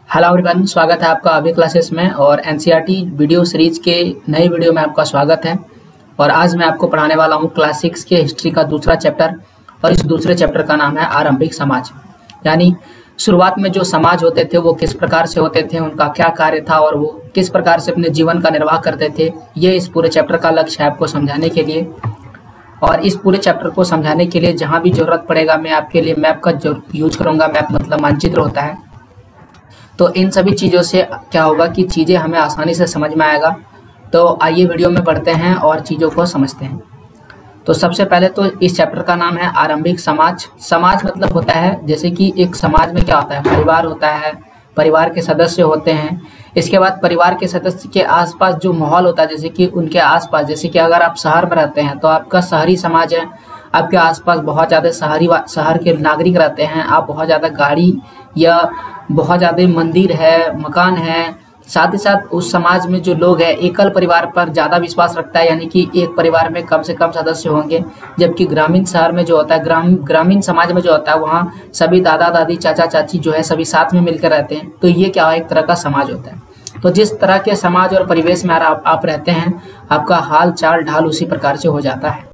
Hello everyone, स्वागत है आपका अभी क्लासेस में और एनसीईआरटी वीडियो सीरीज के नए वीडियो में आपका स्वागत है। और आज मैं आपको पढ़ाने वाला हूं क्लास 6 के हिस्ट्री का दूसरा चैप्टर। और इस दूसरे चैप्टर का नाम है आरंभिक समाज, यानी शुरुआत में जो समाज होते थे वो किस प्रकार से होते थे, उनका क्या कार्य था और वो किस प्रकार से अपने जीवन का निर्वाह करते थे। ये इस पूरे चैप्टर का लक्ष्य है आपको समझाने के लिए। और इस पूरे चैप्टर को समझाने के लिए जहाँ भी जरूरत पड़ेगा मैं आपके लिए मैप का यूज करूँगा। मैप मतलब मानचित्र होता है। तो इन सभी चीज़ों से क्या होगा कि चीज़ें हमें आसानी से समझ में आएगा। तो आइए वीडियो में बढ़ते हैं और चीज़ों को समझते हैं। तो सबसे पहले तो इस चैप्टर का नाम है आरंभिक समाज। समाज मतलब होता है, जैसे कि एक समाज में क्या होता है, परिवार होता है, परिवार के सदस्य होते हैं। इसके बाद परिवार के सदस्य के आसपास जो माहौल होता है, जैसे कि उनके आसपास, जैसे कि अगर आप शहर में रहते हैं तो आपका शहरी समाज है। आपके आसपास बहुत ज़्यादा शहर के नागरिक रहते हैं। आप बहुत ज़्यादा गाड़ी या बहुत ज़्यादा मंदिर है, मकान है। साथ ही साथ उस समाज में जो लोग हैं एकल परिवार पर ज़्यादा विश्वास रखता है, यानी कि एक परिवार में कम से कम सदस्य होंगे। जबकि ग्रामीण शहर में जो होता है, ग्रामीण समाज में जो होता है, वहाँ सभी दादा दादी चाचा चाची जो है सभी साथ में मिलकर रहते हैं। तो ये क्या है, एक तरह का समाज होता है। तो जिस तरह के समाज और परिवेश में आप रहते हैं, आपका हाल चाल ढाल उसी प्रकार से हो जाता है।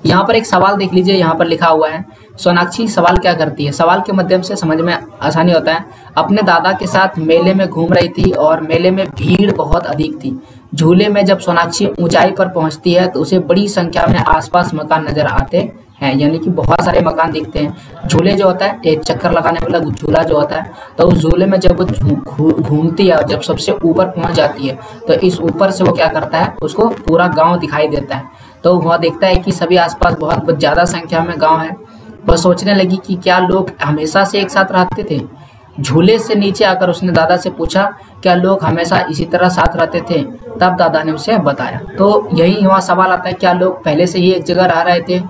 यहाँ पर एक सवाल देख लीजिए, यहाँ पर लिखा हुआ है, सोनाक्षी सवाल क्या करती है। सवाल के माध्यम से समझ में आसानी होता है। अपने दादा के साथ मेले में घूम रही थी और मेले में भीड़ बहुत अधिक थी। झूले में जब सोनाक्षी ऊंचाई पर पहुंचती है तो उसे बड़ी संख्या में आसपास मकान नजर आते हैं, यानी कि बहुत सारे मकान दिखते हैं। झूले जो होता है एक चक्कर लगाने वाला झूला जो होता है, तो उस झूले में जब वो घूमती है, जब सबसे ऊपर पहुंच जाती है तो इस ऊपर से वो क्या करता है, उसको पूरा गाँव दिखाई देता है। तो वह देखता है कि सभी आसपास बहुत ज़्यादा संख्या में गांव है। वह सोचने लगी कि क्या लोग हमेशा से एक साथ रहते थे। झूले से नीचे आकर उसने दादा से पूछा, क्या लोग हमेशा इसी तरह साथ रहते थे। तब दादा ने उसे बताया। तो यही वहाँ सवाल आता है, क्या लोग पहले से ही एक जगह रह रहे थे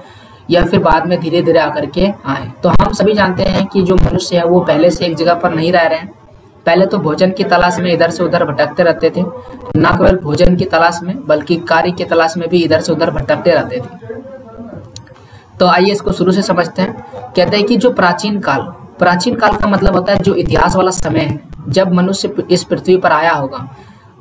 या फिर बाद में धीरे धीरे आकर के आए। तो हम सभी जानते हैं कि जो मनुष्य है वो पहले से एक जगह पर नहीं रह रहे हैं। पहले तो भोजन की तलाश में इधर से उधर भटकते रहते थे। न केवल भोजन की तलाश में बल्कि कार्य की तलाश में भी इधर से उधर भटकते रहते थे। तो आइए इसको शुरू से समझते हैं। कहते हैं कि जो प्राचीन काल का मतलब होता है जो इतिहास वाला समय है, जब मनुष्य इस पृथ्वी पर आया होगा।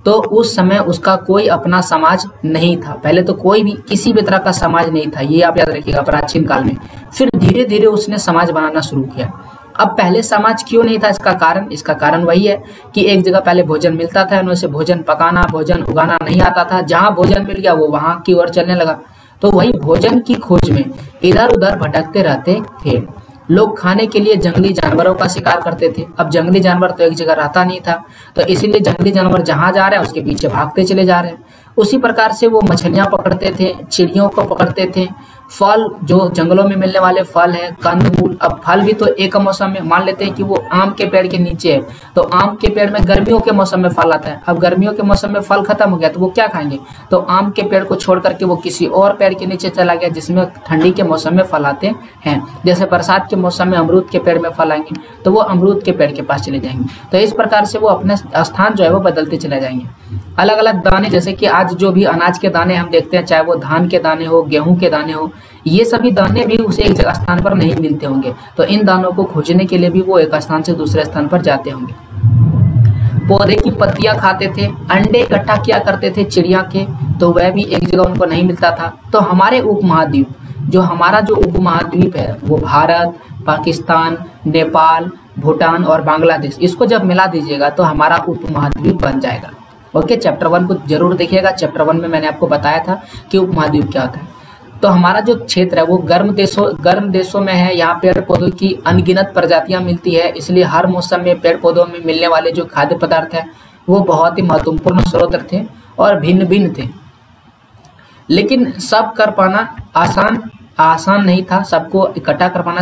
तो उस समय उसका कोई अपना समाज नहीं था। पहले तो कोई भी किसी भी तरह का समाज नहीं था, ये आप याद रखिएगा, प्राचीन काल में। फिर धीरे धीरे उसने समाज बनाना शुरू किया। अब पहले समाज क्यों नहीं था, इसका कारण वही है कि एक जगह पहले भोजन मिलता था, उनसे भोजन पकाना, भोजन उगाना नहीं आता था। जहाँ भोजन मिल गया वो वहां की ओर चलने लगा। तो वही भोजन की खोज में इधर उधर भटकते रहते थे। लोग खाने के लिए जंगली जानवरों का शिकार करते थे। अब जंगली जानवर तो एक जगह रहता नहीं था, तो इसीलिए जंगली जानवर जहां जा रहे हैं उसके पीछे भागते चले जा रहे हैं। उसी प्रकार से वो मछलियां पकड़ते थे, चिड़ियों को पकड़ते थे। फल, जो जंगलों में मिलने वाले फल है, कंदमूल। अब फल भी तो एक मौसम में, मान लेते हैं कि वो आम के पेड़ के नीचे है, तो आम के पेड़ में गर्मियों के मौसम में फल आता है। अब गर्मियों के मौसम में फल खत्म हो गया तो वो क्या खाएंगे, तो आम के पेड़ को छोड़ करके वो किसी और पेड़ के नीचे चला गया जिसमें ठंडी के मौसम में फल आते हैं। जैसे बरसात के मौसम में अमरूद के पेड़ में फल आएंगे तो वो अमरूद के पेड़ के पास चले जाएंगे। तो इस प्रकार से वो अपने स्थान जो है वो बदलते चले जाएंगे। अलग अलग दाने, जैसे कि आज जो भी अनाज के दाने हम देखते हैं, चाहे वो धान के दाने हो, गेहूं के दाने हो, ये सभी दाने भी उसे एक जगह स्थान पर नहीं मिलते होंगे। तो इन दानों को खोजने के लिए भी वो एक स्थान से दूसरे स्थान पर जाते होंगे। पौधे की पत्तियां खाते थे, अंडे इकट्ठा किया करते थे चिड़िया के, तो वह भी एक जगह उनको नहीं मिलता था। तो हमारे उपमहाद्वीप, जो हमारा जो उपमहाद्वीप है वो भारत, पाकिस्तान, नेपाल, भूटान और बांग्लादेश, इसको जब मिला दीजिएगा तो हमारा उपमहाद्वीप बन जाएगा। ओके, चैप्टर 1 को जरूर देखिएगा। चैप्टर 1 में मैंने आपको बताया था कि उपमहाद्वीप क्या होता है। तो हमारा जो क्षेत्र है वो गर्म देशों में है। यहाँ पेड़ पौधों की अनगिनत प्रजातियां मिलती है, इसलिए हर मौसम में पेड़ पौधों में मिलने वाले जो खाद्य पदार्थ है वो बहुत ही महत्वपूर्ण स्रोत थे और भिन्न भिन्न थे। लेकिन सब कर पाना आसान नहीं था, सबको इकट्ठा कर पाना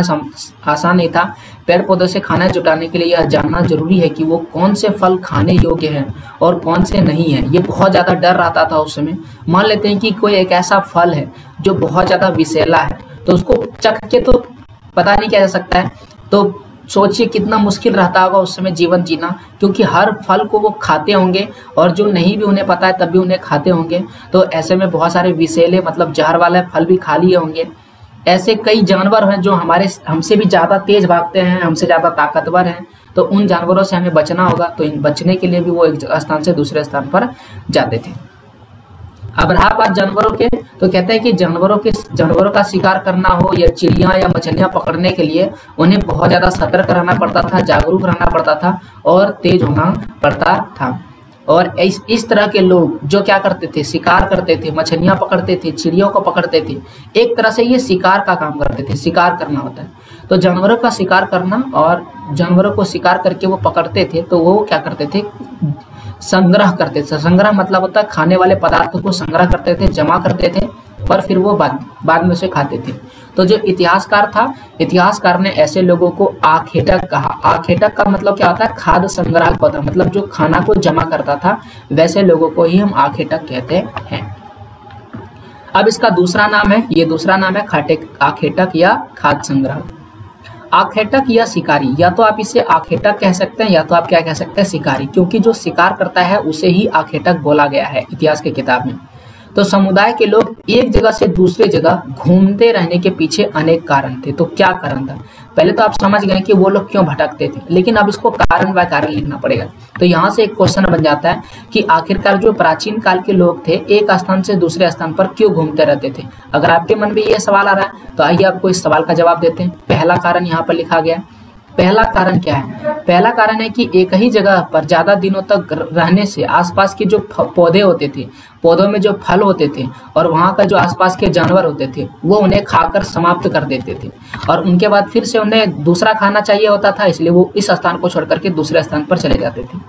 आसान नहीं था। पेड़ पौधों से खाना जुटाने के लिए यह जानना जरूरी है कि वो कौन से फल खाने योग्य हैं और कौन से नहीं है। ये बहुत ज़्यादा डर रहता था उस समय। मान लेते हैं कि कोई एक ऐसा फल है जो बहुत ज़्यादा विषैला है, तो उसको चख के तो पता नहीं किया जा सकता है। तो सोचिए कितना मुश्किल रहता होगा उस समय जीवन जीना, क्योंकि हर फल को वो खाते होंगे और जो नहीं भी उन्हें पता है तब भी उन्हें खाते होंगे। तो ऐसे में बहुत सारे विषैले मतलब जहर वाले फल भी खा लिए होंगे। ऐसे कई जानवर हैं जो हमसे भी ज़्यादा तेज भागते हैं, हमसे ज़्यादा ताकतवर हैं, तो उन जानवरों से हमें बचना होगा, तो इन बचने के लिए भी वो एक स्थान से दूसरे स्थान पर जाते थे। अब रहा बात जानवरों के, तो कहते हैं कि जानवरों का शिकार करना हो या चिड़िया या मछलियां पकड़ने के लिए उन्हें बहुत ज्यादा सतर्क रहना पड़ता था, जागरूक रहना पड़ता था और तेज होना पड़ता था। और इस तरह के लोग जो क्या करते थे, शिकार करते थे, मछलियां पकड़ते थे, चिड़ियों को पकड़ते थे, एक तरह से ये शिकार का काम करते थे। शिकार करना होता है तो जानवरों का शिकार करना, और जानवरों को शिकार करके वो पकड़ते थे तो वो क्या करते थे, संग्रह करते थे। संग्रह मतलब होता है खाने वाले पदार्थों को संग्रह करते थे, जमा करते थे और फिर वो बाद में उसे खाते थे। तो जो इतिहासकार था, इतिहासकार ने ऐसे लोगों को आखेटक कहा। आखेटक का मतलब क्या होता है, खाद्य संग्राहक होता है, मतलब जो खाना को जमा करता था, वैसे लोगों को ही हम आखेटक कहते हैं। अब इसका दूसरा नाम है, ये दूसरा नाम है आखेटक या खाद्य संग्राहक। आखेटक या शिकारी, या तो आप इसे आखेटक कह सकते हैं या तो आप क्या कह सकते हैं, शिकारी, क्योंकि जो शिकार करता है उसे ही आखेटक बोला गया है इतिहास की किताब में। तो समुदाय के लोग एक जगह से दूसरे जगह घूमते रहने के पीछे अनेक कारण थे। तो क्या कारण था, पहले तो आप समझ गए कि वो लोग क्यों भटकते थे, लेकिन अब इसको कारण बाय कारण लिखना पड़ेगा। तो यहाँ से एक क्वेश्चन बन जाता है कि आखिरकार जो प्राचीन काल के लोग थे एक स्थान से दूसरे स्थान पर क्यों घूमते रहते थे। अगर आपके मन में ये सवाल आ रहा है तो आइए आपको इस सवाल का जवाब देते हैं। पहला कारण यहाँ पर लिखा गया है। पहला कारण क्या है, पहला कारण है कि एक ही जगह पर ज्यादा दिनों तक रहने से आसपास के जो पौधे होते थे, पौधों में जो फल होते थे और वहां का जो आसपास के जानवर होते थे वो उन्हें खाकर समाप्त कर देते थे, और उनके बाद फिर से उन्हें दूसरा खाना चाहिए होता था, इसलिए वो इस स्थान को छोड़कर के दूसरे स्थान पर चले जाते थे।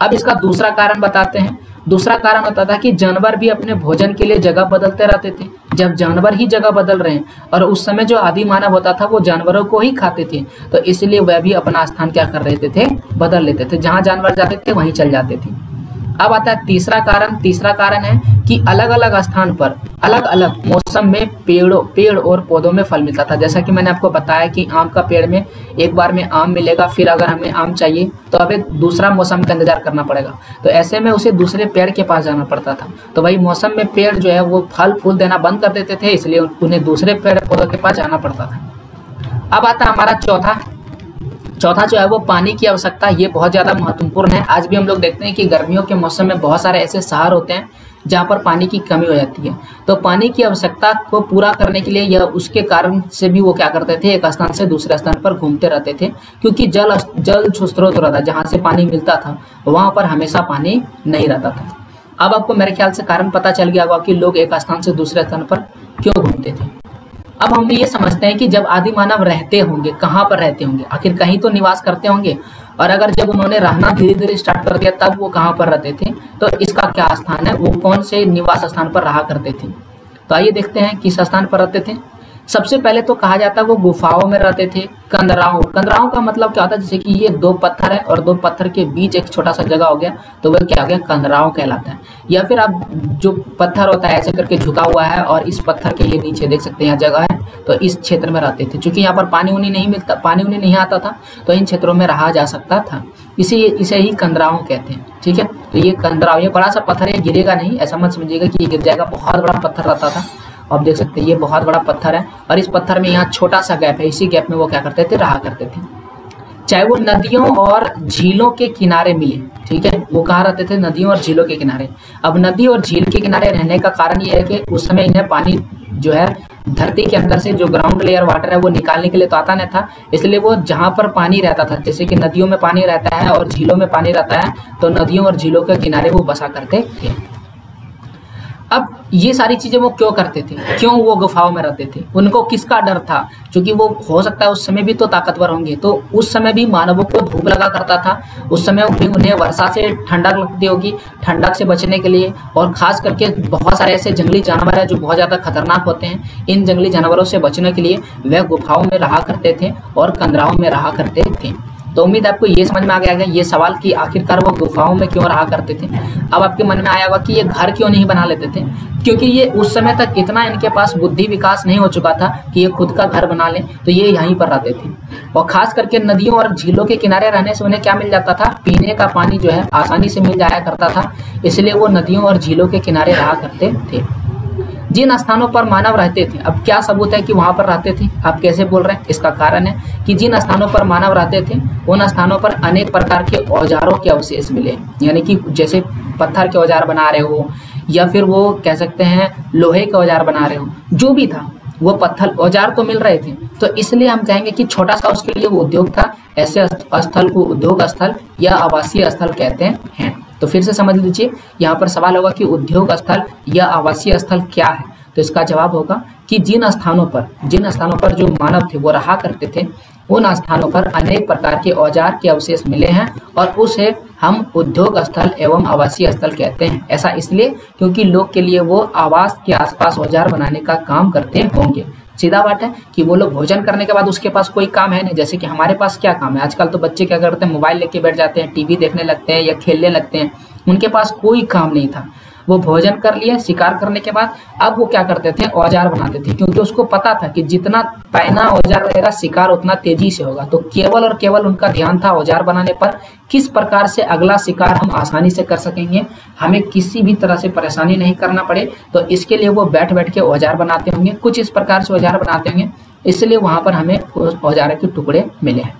अब इसका दूसरा कारण बताते हैं। दूसरा कारण होता था कि जानवर भी अपने भोजन के लिए जगह बदलते रहते थे। जब जानवर ही जगह बदल रहे हैं और उस समय जो आदि मानव होता था वो जानवरों को ही खाते थे, तो इसलिए वह भी अपना स्थान क्या कर लेते थे, बदल लेते थे। जहां जानवर जाते थे वहीं चल जाते थे। अब आता है तीसरा कारण। तीसरा कारण है कि अलग अलग स्थान पर अलग अलग मौसम में पेड़ और पौधों में फल मिलता था। जैसा कि मैंने आपको बताया कि आम का पेड़ में एक बार में आम मिलेगा, फिर अगर हमें आम चाहिए तो अब एक दूसरा मौसम का इंतजार करना पड़ेगा, तो ऐसे में उसे दूसरे पेड़ के पास जाना पड़ता था। तो वही मौसम में पेड़ जो है वो फल फूल देना बंद कर देते थे, इसलिए उन्हें दूसरे पेड़ पौधों के पास जाना पड़ता था। अब आता है हमारा चौथा जो है वो पानी की आवश्यकता। ये बहुत ज़्यादा महत्वपूर्ण है। आज भी हम लोग देखते हैं कि गर्मियों के मौसम में बहुत सारे ऐसे शहर होते हैं जहाँ पर पानी की कमी हो जाती है। तो पानी की आवश्यकता को पूरा करने के लिए या उसके कारण से भी वो क्या करते थे, एक स्थान से दूसरे स्थान पर घूमते रहते थे, क्योंकि जल स्रोत रहता, जहाँ से पानी मिलता था वहाँ पर हमेशा पानी नहीं रहता था। अब आपको मेरे ख्याल से कारण पता चल गया होगा कि लोग एक स्थान से दूसरे स्थान पर क्यों घूमते थे। अब हम ये समझते हैं कि जब आदि मानव रहते होंगे, कहाँ पर रहते होंगे, आखिर कहीं तो निवास करते होंगे, और अगर जब उन्होंने रहना धीरे धीरे स्टार्ट कर दिया तब वो कहाँ पर रहते थे, तो इसका क्या स्थान है, वो कौन से निवास स्थान पर रहा करते थे। तो आइए देखते हैं किस स्थान पर रहते थे। सबसे पहले तो कहा जाता है वो गुफाओं में रहते थे। कंदराओं का मतलब क्या होता है, जैसे कि ये दो पत्थर है और दो पत्थर के बीच एक छोटा सा जगह हो गया तो वह क्या हो गया, कंदराओं कहलाता है। या फिर आप जो पत्थर होता है ऐसे करके झुका हुआ है और इस पत्थर के ये नीचे देख सकते हैं यहाँ जगह है, तो इस क्षेत्र में रहते थे। क्योंकि यहाँ पर पानी उनी नहीं आता था, तो इन क्षेत्रों में रहा जा सकता था। इसे ही कंदराओं कहते हैं। ठीक है, तो ये कंदराओं, ये बड़ा सा पत्थर है, गिरेगा नहीं, ऐसा मत समझिएगा कि ये गिर जाएगा। बहुत बड़ा पत्थर रहता था, आप देख सकते हैं ये बहुत बड़ा पत्थर है और इस पत्थर में यहाँ छोटा सा गैप है, इसी गैप में वो क्या करते थे, रहा करते थे। चाहे वो नदियों और झीलों के किनारे मिले, ठीक है, वो कहाँ रहते थे, नदियों और झीलों के किनारे। अब नदी और झील के किनारे रहने का कारण ये है कि उस समय इन्हें पानी जो है धरती के अंदर से जो ग्राउंड लेयर वाटर है वो निकालने के लिए तो आता नहीं था, इसलिए वो जहाँ पर पानी रहता था, जैसे कि नदियों में पानी रहता है और झीलों में पानी रहता है, तो नदियों और झीलों के किनारे वो बसा करते थे। अब ये सारी चीजें वो क्यों करते थे, क्यों वो गुफाओं में रहते थे, उनको किसका डर था, क्योंकि वो हो सकता है उस समय भी तो ताकतवर होंगे, तो उस समय भी मानवों को धूप लगा करता था, उस समय भी उन्हें वर्षा से ठंडक लगती होगी, ठंडक से बचने के लिए। और खास करके बहुत सारे ऐसे जंगली जानवर हैं जो बहुत ज्यादा खतरनाक होते हैं, इन जंगली जानवरों से बचने के लिए वह गुफाओं में रहा करते थे और कंदराओं में रहा करते थे। तो उम्मीद आपको ये समझ में आ गया ये सवाल कि आखिरकार वो गुफाओं में क्यों रहा करते थे। अब आपके मन में आया होगा कि ये घर क्यों नहीं बना लेते थे, क्योंकि ये उस समय तक इतना इनके पास बुद्धि विकास नहीं हो चुका था कि ये खुद का घर बना लें, तो ये यहीं पर रहते थे। और खास करके नदियों और झीलों के किनारे रहने से उन्हें क्या मिल जाता था, पीने का पानी जो है आसानी से मिल जाया करता था, इसलिए वो नदियों और झीलों के किनारे रहा करते थे। जिन स्थानों पर मानव रहते थे, अब क्या सबूत है कि वहां पर रहते थे? आप कैसे बोल रहे हैं? इसका कारण है कि जिन स्थानों पर मानव रहते थे उन स्थानों पर अनेक प्रकार के औजारों के अवशेष मिले, यानी कि जैसे पत्थर के औजार बना रहे हो या फिर वो कह सकते हैं लोहे के औजार बना रहे हो, जो भी था वो पत्थर औजार तो मिल रहे थे। तो इसलिए हम कहेंगे कि छोटा सा उसके लिए वो उद्योग था। ऐसे स्थल को उद्योग स्थल या आवासीय स्थल कहते हैं। तो फिर से समझ लीजिए, यहाँ पर सवाल होगा कि उद्योग स्थल या आवासीय स्थल क्या है। तो इसका जवाब होगा कि जिन स्थानों पर जो मानव थे वो रहा करते थे, उन स्थानों पर अनेक प्रकार के औजार के अवशेष मिले हैं और उसे हम उद्योग स्थल एवं आवासीय स्थल कहते हैं। ऐसा इसलिए क्योंकि लोग के लिए वो आवास के आसपास औजार बनाने का काम करते होंगे। सीधा बात है कि वो लोग भोजन करने के बाद उसके पास कोई काम है नहीं। जैसे कि हमारे पास क्या काम है, आजकल तो बच्चे क्या करते हैं, मोबाइल लेके बैठ जाते हैं, टीवी देखने लगते हैं या खेलने लगते हैं। उनके पास कोई काम नहीं था। वो भोजन कर लिए, शिकार करने के बाद अब वो क्या करते थे, औजार बनाते थे, क्योंकि उसको पता था कि जितना पैना औजार रहेगा शिकार उतना तेजी से होगा। तो केवल और केवल उनका ध्यान था औजार बनाने पर, किस प्रकार से अगला शिकार हम आसानी से कर सकेंगे, हमें किसी भी तरह से परेशानी नहीं करना पड़े। तो इसके लिए वो बैठ बैठ के औजार बनाते होंगे, कुछ इस प्रकार से औजार बनाते होंगे, इसलिए वहां पर हमें औजार के टुकड़े मिले हैं।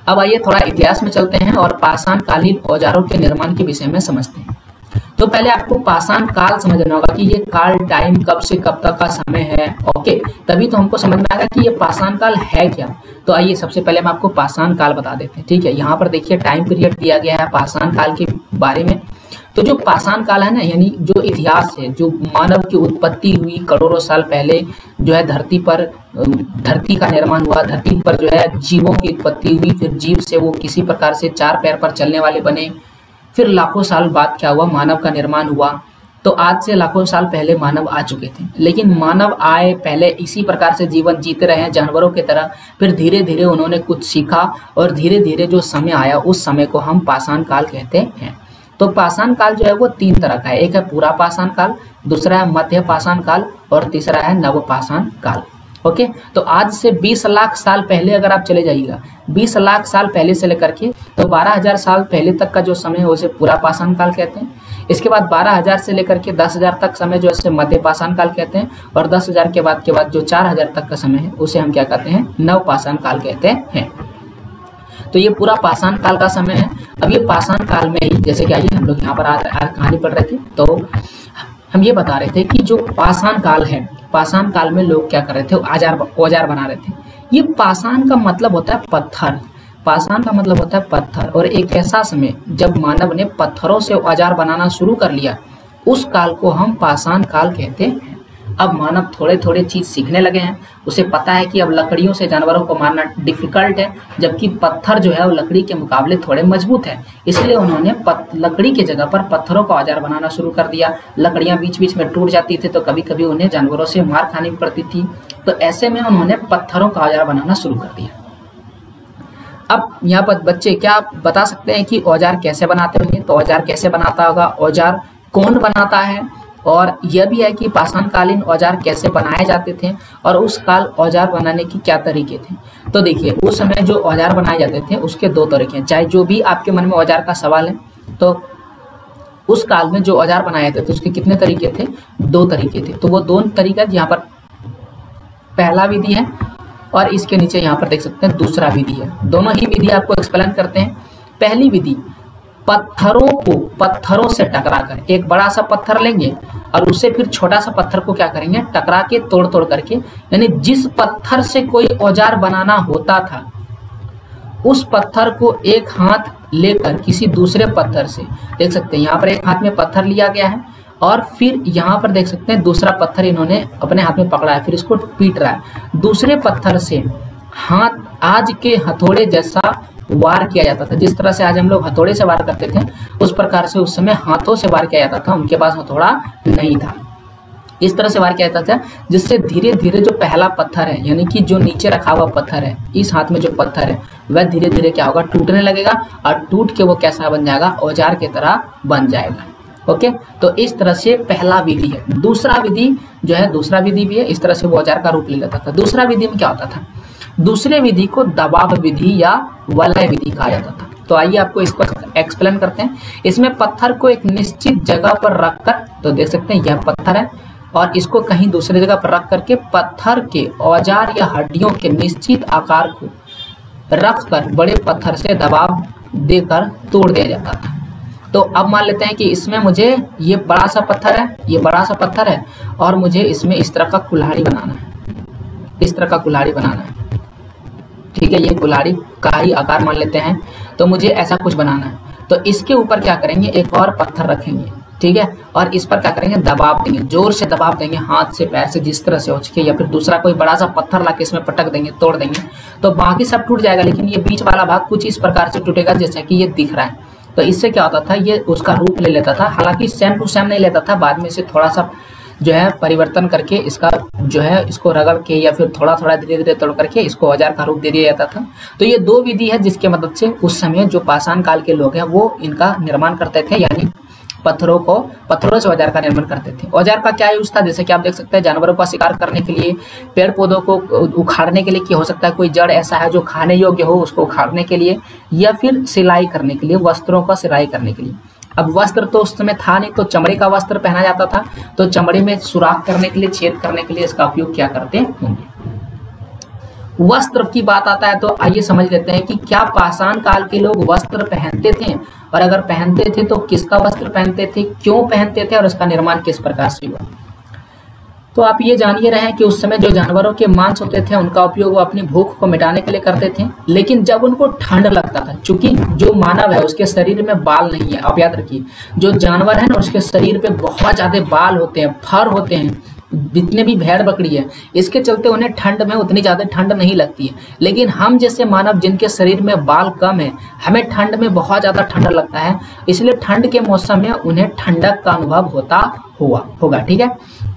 अब आइए थोड़ा इतिहास में चलते हैं और पाषाण कालीन औजारों के निर्माण के विषय में समझते हैं। तो पहले आपको पाषाण काल समझना होगा कि ये काल टाइम कब से कब तक का समय है। ओके, तभी तो हमको समझ में आएगा कि ये पाषाण काल है क्या। तो आइए सबसे पहले हम आपको पाषाण काल बता देते हैं। ठीक है, यहाँ पर देखिए टाइम पीरियड दिया गया है पाषाण काल के बारे में। तो जो पाषाण काल है ना, यानी जो इतिहास है, जो मानव की उत्पत्ति हुई करोड़ों साल पहले, जो है धरती का निर्माण हुआ, धरती पर जो है जीवों की उत्पत्ति हुई, फिर जीव से वो किसी प्रकार से 4 पैर पर चलने वाले बने, फिर लाखों साल बाद क्या हुआ, मानव का निर्माण हुआ। तो आज से लाखों साल पहले मानव आ चुके थे, लेकिन मानव आए पहले इसी प्रकार से जीवन जीते रहे जानवरों की तरह। फिर धीरे धीरे उन्होंने कुछ सीखा और धीरे धीरे जो समय आया उस समय को हम पाषाण काल कहते हैं। तो पाषाण काल जो है वो 3 तरह का है, एक है पूरा पाषाण काल, दूसरा है मध्य पाषाण काल और तीसरा है नव पाषाण काल। ओके, तो आज से 20 लाख साल पहले अगर आप चले जाइएगा, 20 लाख साल पहले से लेकर के तो 12,000 साल पहले तक का जो समय है उसे पूरा पाषाण काल कहते हैं। इसके बाद 12,000 से लेकर के 10,000 तक समय जो है मध्य पाषाण काल कहते हैं, और 10,000 के बाद जो 4,000 तक का समय है उसे हम क्या कहते हैं, नव पाषाण काल कहते हैं। तो ये पूरा पाषाण काल का समय है। अब ये पाषाण काल में ही, जैसे कि आइए हम लोग यहाँ पर कहानी पढ़ रहे थे, तो हम ये बता रहे थे कि जो पाषाण काल है, पाषाण काल में लोग क्या कर रहे थे, औजार बना रहे थे। ये पाषाण का मतलब होता है पत्थर, पाषाण का मतलब होता है पत्थर। और एक ऐसा समय जब मानव ने पत्थरों से औजार बनाना शुरू कर लिया, उस काल को हम पाषाण काल कहते हैं। अब मानव थोड़े थोड़े चीज सीखने लगे हैं, उसे पता है कि अब लकड़ियों से जानवरों को मारना डिफिकल्ट है, जबकि पत्थर जो है वो लकड़ी के मुकाबले थोड़े मजबूत है। इसलिए उन्होंने लकड़ी की जगह पर पत्थरों का औजार बनाना शुरू कर दिया। लकड़ियां बीच बीच में टूट जाती थी, तो कभी कभी उन्हें जानवरों से मार खानी पड़ती थी। तो ऐसे में उन्होंने पत्थरों का औजार बनाना शुरू कर दिया। अब यहाँ पर बच्चे क्या बता सकते हैं कि औजार कैसे बनाते होंगे? तो औजार कैसे बनाता होगा, औजार कौन बनाता है, और यह भी है कि पाषाणकालीन औजार कैसे बनाए जाते थे और उस काल औजार बनाने की क्या तरीके थे। तो देखिए, उस समय जो औजार बनाए जाते थे उसके 2 तरीके हैं। चाहे जो भी आपके मन में औजार का सवाल है, तो उस काल में जो औजार बनाए जाते थे उसके कितने तरीके थे? 2 तरीके थे। तो वो 2 तरीका यहाँ पर पहला विधि है और इसके नीचे यहाँ पर देख सकते हैं दूसरा विधि है। दोनों ही विधि आपको एक्सप्लेन करते हैं। पहली विधि, पत्थरों से टकराकर, एक बड़ा सा पत्थर लेंगे और उससे फिर छोटा सा पत्थर को क्या करेंगे, टकरा के तोड़ करके, यानी जिस पत्थर से कोई औजार बनाना होता था उस पत्थर को एक हाथ लेकर किसी दूसरे पत्थर से, देख सकते हैं यहाँ पर एक हाथ में पत्थर लिया गया है और फिर यहाँ पर देख सकते हैं दूसरा पत्थर इन्होंने अपने हाथ में पकड़ा है, फिर इसको पीट रहा है। दूसरे पत्थर से हाथ आज के हथौड़े जैसा वार किया जाता था। जिस तरह से आज हम लोग हथौड़े से वार करते थे, उस प्रकार से उस समय हाथों से वार किया जाता था। उनके पास हथौड़ा नहीं था। इस तरह से वार किया जाता था जिससे धीरे धीरे जो पहला पत्थर है, यानी कि जो नीचे रखा हुआ पत्थर है, इस हाथ में जो पत्थर है वह धीरे धीरे क्या होगा, टूटने लगेगा और टूट के वो कैसा बन जाएगा, औजार की तरह बन जाएगा। ओके, तो इस तरह से पहला विधि है। दूसरा विधि जो है, दूसरा विधि भी है, इस तरह से वो औजार का रूप ले लेता था। दूसरा विधि में क्या होता था, दूसरे विधि को दबाव विधि या वलय विधि कहा जाता था। तो आइए आपको इसको एक्सप्लेन करते हैं। इसमें पत्थर को एक निश्चित जगह पर रखकर, तो देख सकते हैं यह पत्थर है, और इसको कहीं दूसरी जगह पर रख करके पत्थर के औजार या हड्डियों के निश्चित आकार को रख कर बड़े पत्थर से दबाव देकर तोड़ दिया जाता था। तो अब मान लेते हैं कि इसमें मुझे ये बड़ा सा पत्थर है, ये बड़ा सा पत्थर है और मुझे इसमें इस तरह का कुल्हाड़ी बनाना है, इस तरह का कुल्हाड़ी बनाना है। ठीक है, ये कुल्हाड़ी का ही आकार मान लेते हैं। तो मुझे ऐसा कुछ बनाना है, तो इसके ऊपर क्या करेंगे, एक और पत्थर रखेंगे। ठीक है, और इस पर क्या करेंगे, दबाव देंगे, जोर से दबाव देंगे, हाथ से पैर से जिस तरह से हो सके, या फिर दूसरा कोई बड़ा सा पत्थर लाके इसमें पटक देंगे, तोड़ देंगे, तो बाकी सब टूट जाएगा, लेकिन ये बीच वाला भाग कुछ इस प्रकार से टूटेगा जैसा कि ये दिख रहा है। तो इससे क्या होता था, ये उसका रूप ले लेता था, हालांकि सेम टू सेम नहीं लेता था, बाद में इसे थोड़ा सा जो है परिवर्तन करके इसका जो है इसको रगड़ के या फिर थोड़ा थोड़ा धीरे धीरे तोड़ करके इसको औजार का रूप दे दिया जाता था। तो ये दो विधि है जिसके मदद से उस समय जो पाषाण काल के लोग हैं वो इनका निर्माण करते थे, यानी पत्थरों से औजार का निर्माण करते थे। औजार का क्या यूज था, जैसे कि आप देख सकते हैं, जानवरों का शिकार करने के लिए, पेड़ पौधों को उखाड़ने के लिए, कि हो सकता है कोई जड़ ऐसा है जो खाने योग्य हो, उसको उखाड़ने के लिए, या फिर सिलाई करने के लिए, वस्त्रों का सिलाई करने के लिए। अब वस्त्र तो उस समय था नहीं, तो चमड़े का वस्त्र पहना जाता था, तो चमड़े में सुराख करने के लिए, छेद करने के लिए इसका उपयोग क्या करते होंगे। वस्त्र की बात आता है तो आइए समझ लेते हैं कि क्या पाषाण काल के लोग वस्त्र पहनते थे, और अगर पहनते थे तो किसका वस्त्र पहनते थे, क्यों पहनते थे, और उसका निर्माण किस प्रकार से हुआ। तो आप ये जानिए रहे हैं कि उस समय जो जानवरों के मांस होते थे उनका उपयोग वो अपनी भूख को मिटाने के लिए करते थे, लेकिन जब उनको ठंड लगता था, चूंकि जो मानव है उसके शरीर में बाल नहीं है, आप याद रखिए, जो जानवर है ना उसके शरीर पे बहुत ज्यादा बाल होते हैं, फर होते हैं, जितने भी भेड़ बकरी है, इसके चलते उन्हें ठंड में उतनी ज्यादा ठंड नहीं लगती है। लेकिन हम जैसे मानव जिनके शरीर में बाल कम है, हमें ठंड में बहुत ज्यादा ठंड लगता है, इसलिए ठंड के मौसम में उन्हें ठंडक का अनुभव होगा। ठीक है,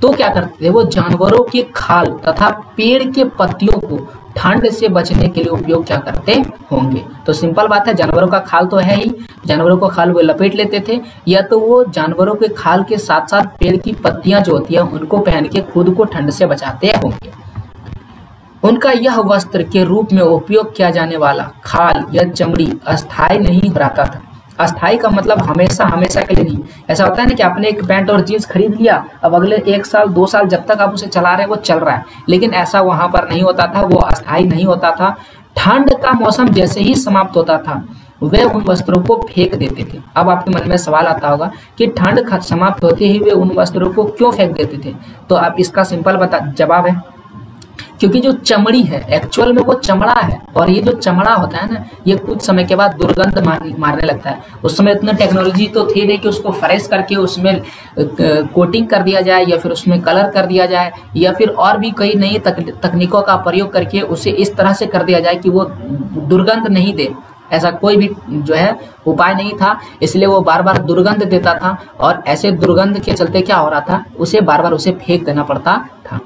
तो क्या करते थे, वो जानवरों के खाल तथा पेड़ के पत्तियों को ठंड से बचने के लिए उपयोग क्या करते होंगे। तो सिंपल बात है, जानवरों का खाल तो है ही, जानवरों का खाल वो लपेट लेते थे, या तो वो जानवरों के खाल के साथ साथ पेड़ की पत्तियां जो होती है उनको पहन के खुद को ठंड से बचाते होंगे। उनका यह वस्त्र के रूप में उपयोग किया जाने वाला खाल या चमड़ी अस्थायी नहीं रहता था। अस्थायी का मतलब हमेशा के लिए नहीं। ऐसा होता है ना कि आपने एक पैंट और जीन्स खरीद लिया, अब अगले 1 साल 2 साल जब तक आप उसे चला रहे हैं वो चल रहा है, लेकिन ऐसा वहां पर नहीं होता था, वो अस्थायी नहीं होता था। ठंड का मौसम जैसे ही समाप्त होता था वे उन वस्त्रों को फेंक देते थे। अब आपके मन में सवाल आता होगा कि ठंड समाप्त होते ही वे उन वस्त्रों को क्यों फेंक देते थे। तो अब इसका सिंपल जवाब है, क्योंकि जो चमड़ी है एक्चुअल में वो चमड़ा है, और ये जो चमड़ा होता है ना ये कुछ समय के बाद दुर्गंध मारने लगता है। उस समय इतना टेक्नोलॉजी तो थी नहीं कि उसको फ्रेश करके उसमें कोटिंग कर दिया जाए, या फिर उसमें कलर कर दिया जाए, या फिर और भी कई नई तकनीकों का प्रयोग करके उसे इस तरह से कर दिया जाए कि वो दुर्गंध नहीं दे। ऐसा कोई भी जो है उपाय नहीं था, इसलिए वो बार बार दुर्गंध देता था, और ऐसे दुर्गंध के चलते क्या हो रहा था, उसे बार बार उसे फेंक देना पड़ता था।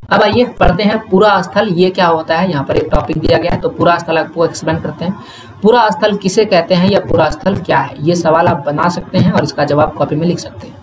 अब आइए पढ़ते हैं पुरा स्थल ये क्या होता है। यहाँ पर एक टॉपिक दिया गया है, तो पुरा स्थल आपको एक्सप्लेन करते हैं। पुरा स्थल किसे कहते हैं या पुरा स्थल क्या है, ये सवाल आप बना सकते हैं और इसका जवाब कॉपी में लिख सकते हैं।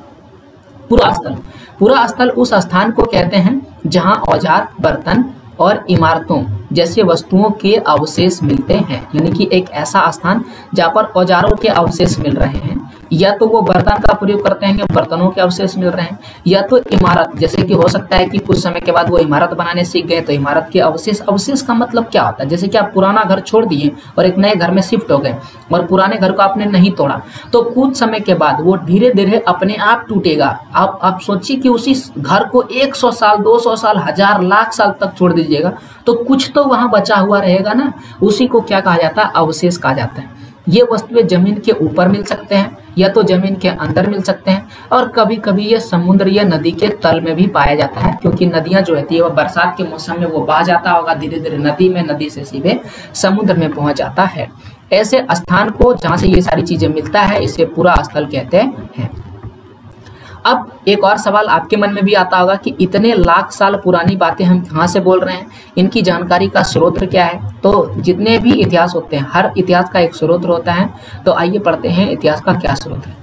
पुरा स्थल उस स्थान को कहते हैं जहाँ औजार, बर्तन और इमारतों जैसे वस्तुओं के अवशेष मिलते हैं, यानी कि एक ऐसा स्थान जहाँ पर औजारों के अवशेष मिल रहे हैं, या तो वो बर्तन का प्रयोग करते हैं कि बर्तनों के अवशेष मिल रहे हैं, या तो इमारत, जैसे कि हो सकता है कि कुछ समय के बाद वो इमारत बनाने सीख गए तो इमारत के अवशेष। अवशेष का मतलब क्या होता है, जैसे कि आप पुराना घर छोड़ दिए और एक नए घर में शिफ्ट हो गए और पुराने घर को आपने नहीं तोड़ा, तो कुछ समय के बाद वो धीरे धीरे अपने आप टूटेगा। आप सोचिए कि उसी घर को 100 साल 200 साल 1000 लाख साल तक छोड़ दीजिएगा तो कुछ तो वहां बचा हुआ रहेगा ना, उसी को क्या कहा जाता है, अवशेष कहा जाता है। ये वस्तुएं जमीन के ऊपर मिल सकते हैं या तो जमीन के अंदर मिल सकते हैं, और कभी कभी ये समुद्र या नदी के तल में भी पाया जाता है, क्योंकि नदियां जो होती है वो बरसात के मौसम में वो बह जाता होगा धीरे धीरे नदी में, नदी से सीधे समुद्र में पहुंच जाता है। ऐसे स्थान को जहां से ये सारी चीजें मिलता है इसे पुरा स्थल कहते हैं। अब एक और सवाल आपके मन में भी आता होगा कि इतने लाख साल पुरानी बातें हम कहाँ से बोल रहे हैं, इनकी जानकारी का स्रोत क्या है। तो जितने भी इतिहास होते हैं हर इतिहास का एक स्रोत होता है, तो आइए पढ़ते हैं इतिहास का क्या स्रोत है।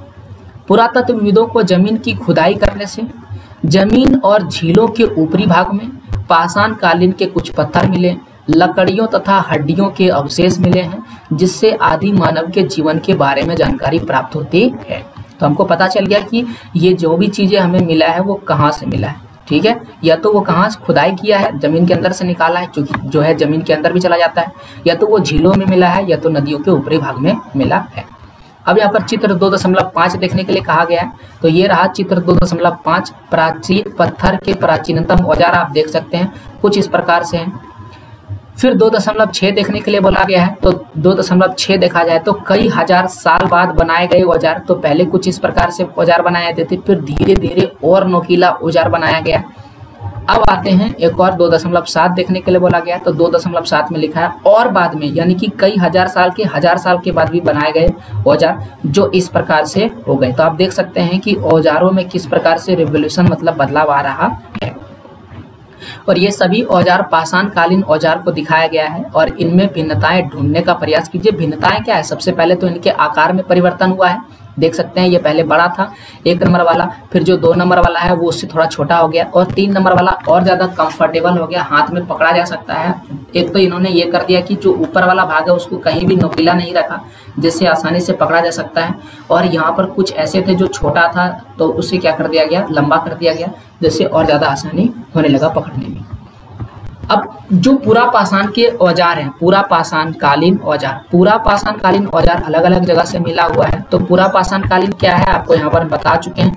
पुरातत्वविदों को जमीन की खुदाई करने से जमीन और झीलों के ऊपरी भाग में पाषाण कालीन के कुछ पत्थर मिले, लकड़ियों तथा हड्डियों के अवशेष मिले हैं, जिससे आदि मानव के जीवन के बारे में जानकारी प्राप्त होती है। तो हमको पता चल गया कि ये जो भी चीजें हमें मिला है वो कहाँ से मिला है। ठीक है, या तो वो कहाँ से खुदाई किया है, जमीन के अंदर से निकाला है, जो है जमीन के अंदर भी चला जाता है, या तो वो झीलों में मिला है, या तो नदियों के ऊपरी भाग में मिला है। अब यहाँ पर चित्र 2.5 देखने के लिए कहा गया है। तो ये रहा चित्र 2.5। प्राचीन पत्थर के प्राचीनतम औजार आप देख सकते हैं, कुछ इस प्रकार से हैं। फिर 2.6 देखने के लिए बोला गया है। तो 2.6 देखा जाए तो कई हजार साल बाद बनाए गए औजार। तो पहले कुछ इस प्रकार से औजार बनाए जाते थे, फिर धीरे धीरे और नोकीला औजार बनाया गया। अब आते हैं एक और 2.7 देखने के लिए बोला गया। तो 2.7 में लिखा है और बाद में, यानी कि कई हजार साल के बाद भी बनाए गए औजार जो इस प्रकार से हो गए। तो आप देख सकते हैं कि औजारों में किस प्रकार से रिवोल्यूशन मतलब बदलाव आ रहा है। और ये सभी औजार पाषाण कालीन औजार को दिखाया गया है और इनमें भिन्नताएं ढूंढने का प्रयास कीजिए। भिन्नताएं क्या है? सबसे पहले तो इनके आकार में परिवर्तन हुआ है, देख सकते हैं ये पहले बड़ा था 1 नंबर वाला, फिर जो 2 नंबर वाला है वो उससे थोड़ा छोटा हो गया, और 3 नंबर वाला और ज्यादा कंफर्टेबल हो गया, हाथ में पकड़ा जा सकता है। एक तो इन्होंने ये कर दिया कि जो ऊपर वाला भाग है उसको कहीं भी नोकीला नहीं रखा, जिससे आसानी से पकड़ा जा सकता है। और यहाँ पर कुछ ऐसे थे जो छोटा था, तो उसे क्या कर दिया गया, लंबा कर दिया गया, जिससे और ज्यादा आसानी होने लगा पकड़ने में। अब जो पूरा पाषाण के औजार हैं, पूरा पाषाण कालीन औजार अलग अलग जगह से मिला हुआ है। तो पूरा पाषाण कालीन क्या है आपको यहाँ पर बता चुके हैं,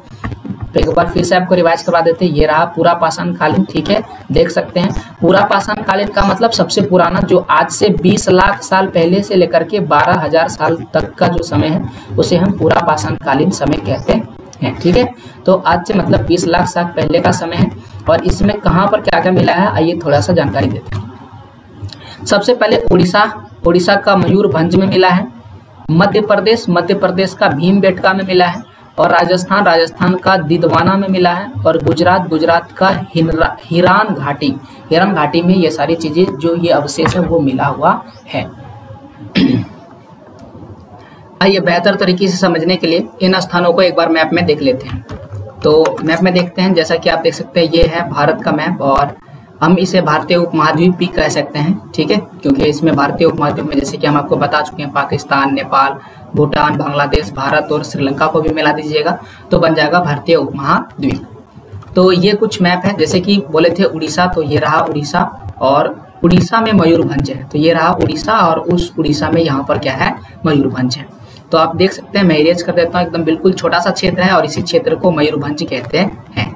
तो एक बार फिर से आपको रिवाइज करवा देते हैं। ये रहा पूरा पाषाण कालीन, ठीक है, देख सकते हैं। पूरा पाषाण कालीन का मतलब सबसे पुराना, जो आज से 20 लाख साल पहले से लेकर के 12,000 साल तक का जो समय है उसे हम पूरा पाषाण कालीन समय कहते हैं, ठीक है। तो आज से मतलब 20 लाख साल पहले का समय है। और इसमें कहाँ पर क्या क्या मिला है आइए थोड़ा सा जानकारी देते हैं। सबसे पहले उड़ीसा का मयूरभंज में मिला है, मध्य प्रदेश का भीमबेटका में मिला है, और राजस्थान का दिदवाना में मिला है, और गुजरात का हिरान घाटी में ये सारी चीजें जो ये अवशेष है वो मिला हुआ है। आइए बेहतर तरीके से समझने के लिए इन स्थानों को एक बार मैप में देख लेते हैं। तो मैप में देखते हैं, जैसा कि आप देख सकते हैं ये है भारत का मैप, और हम इसे भारतीय उपमहाद्वीप भी कह सकते हैं, ठीक है, क्योंकि इसमें भारतीय उपमहाद्वीप में जैसे कि हम आपको बता चुके हैं पाकिस्तान, नेपाल, भूटान, बांग्लादेश, भारत और श्रीलंका को भी मिला दीजिएगा तो बन जाएगा भारतीय उपमहाद्वीप। तो ये कुछ मैप है, जैसे कि बोले थे उड़ीसा, तो ये रहा उड़ीसा, और उड़ीसा में मयूरभंज है, तो ये रहा उड़ीसा, और उस उड़ीसा में यहाँ पर क्या है, मयूरभंज है। तो आप देख सकते हैं, मैं इरेज कर देता हूँ, एकदम बिल्कुल छोटा सा क्षेत्र है और इसी क्षेत्र को मयूरभंज कहते हैं।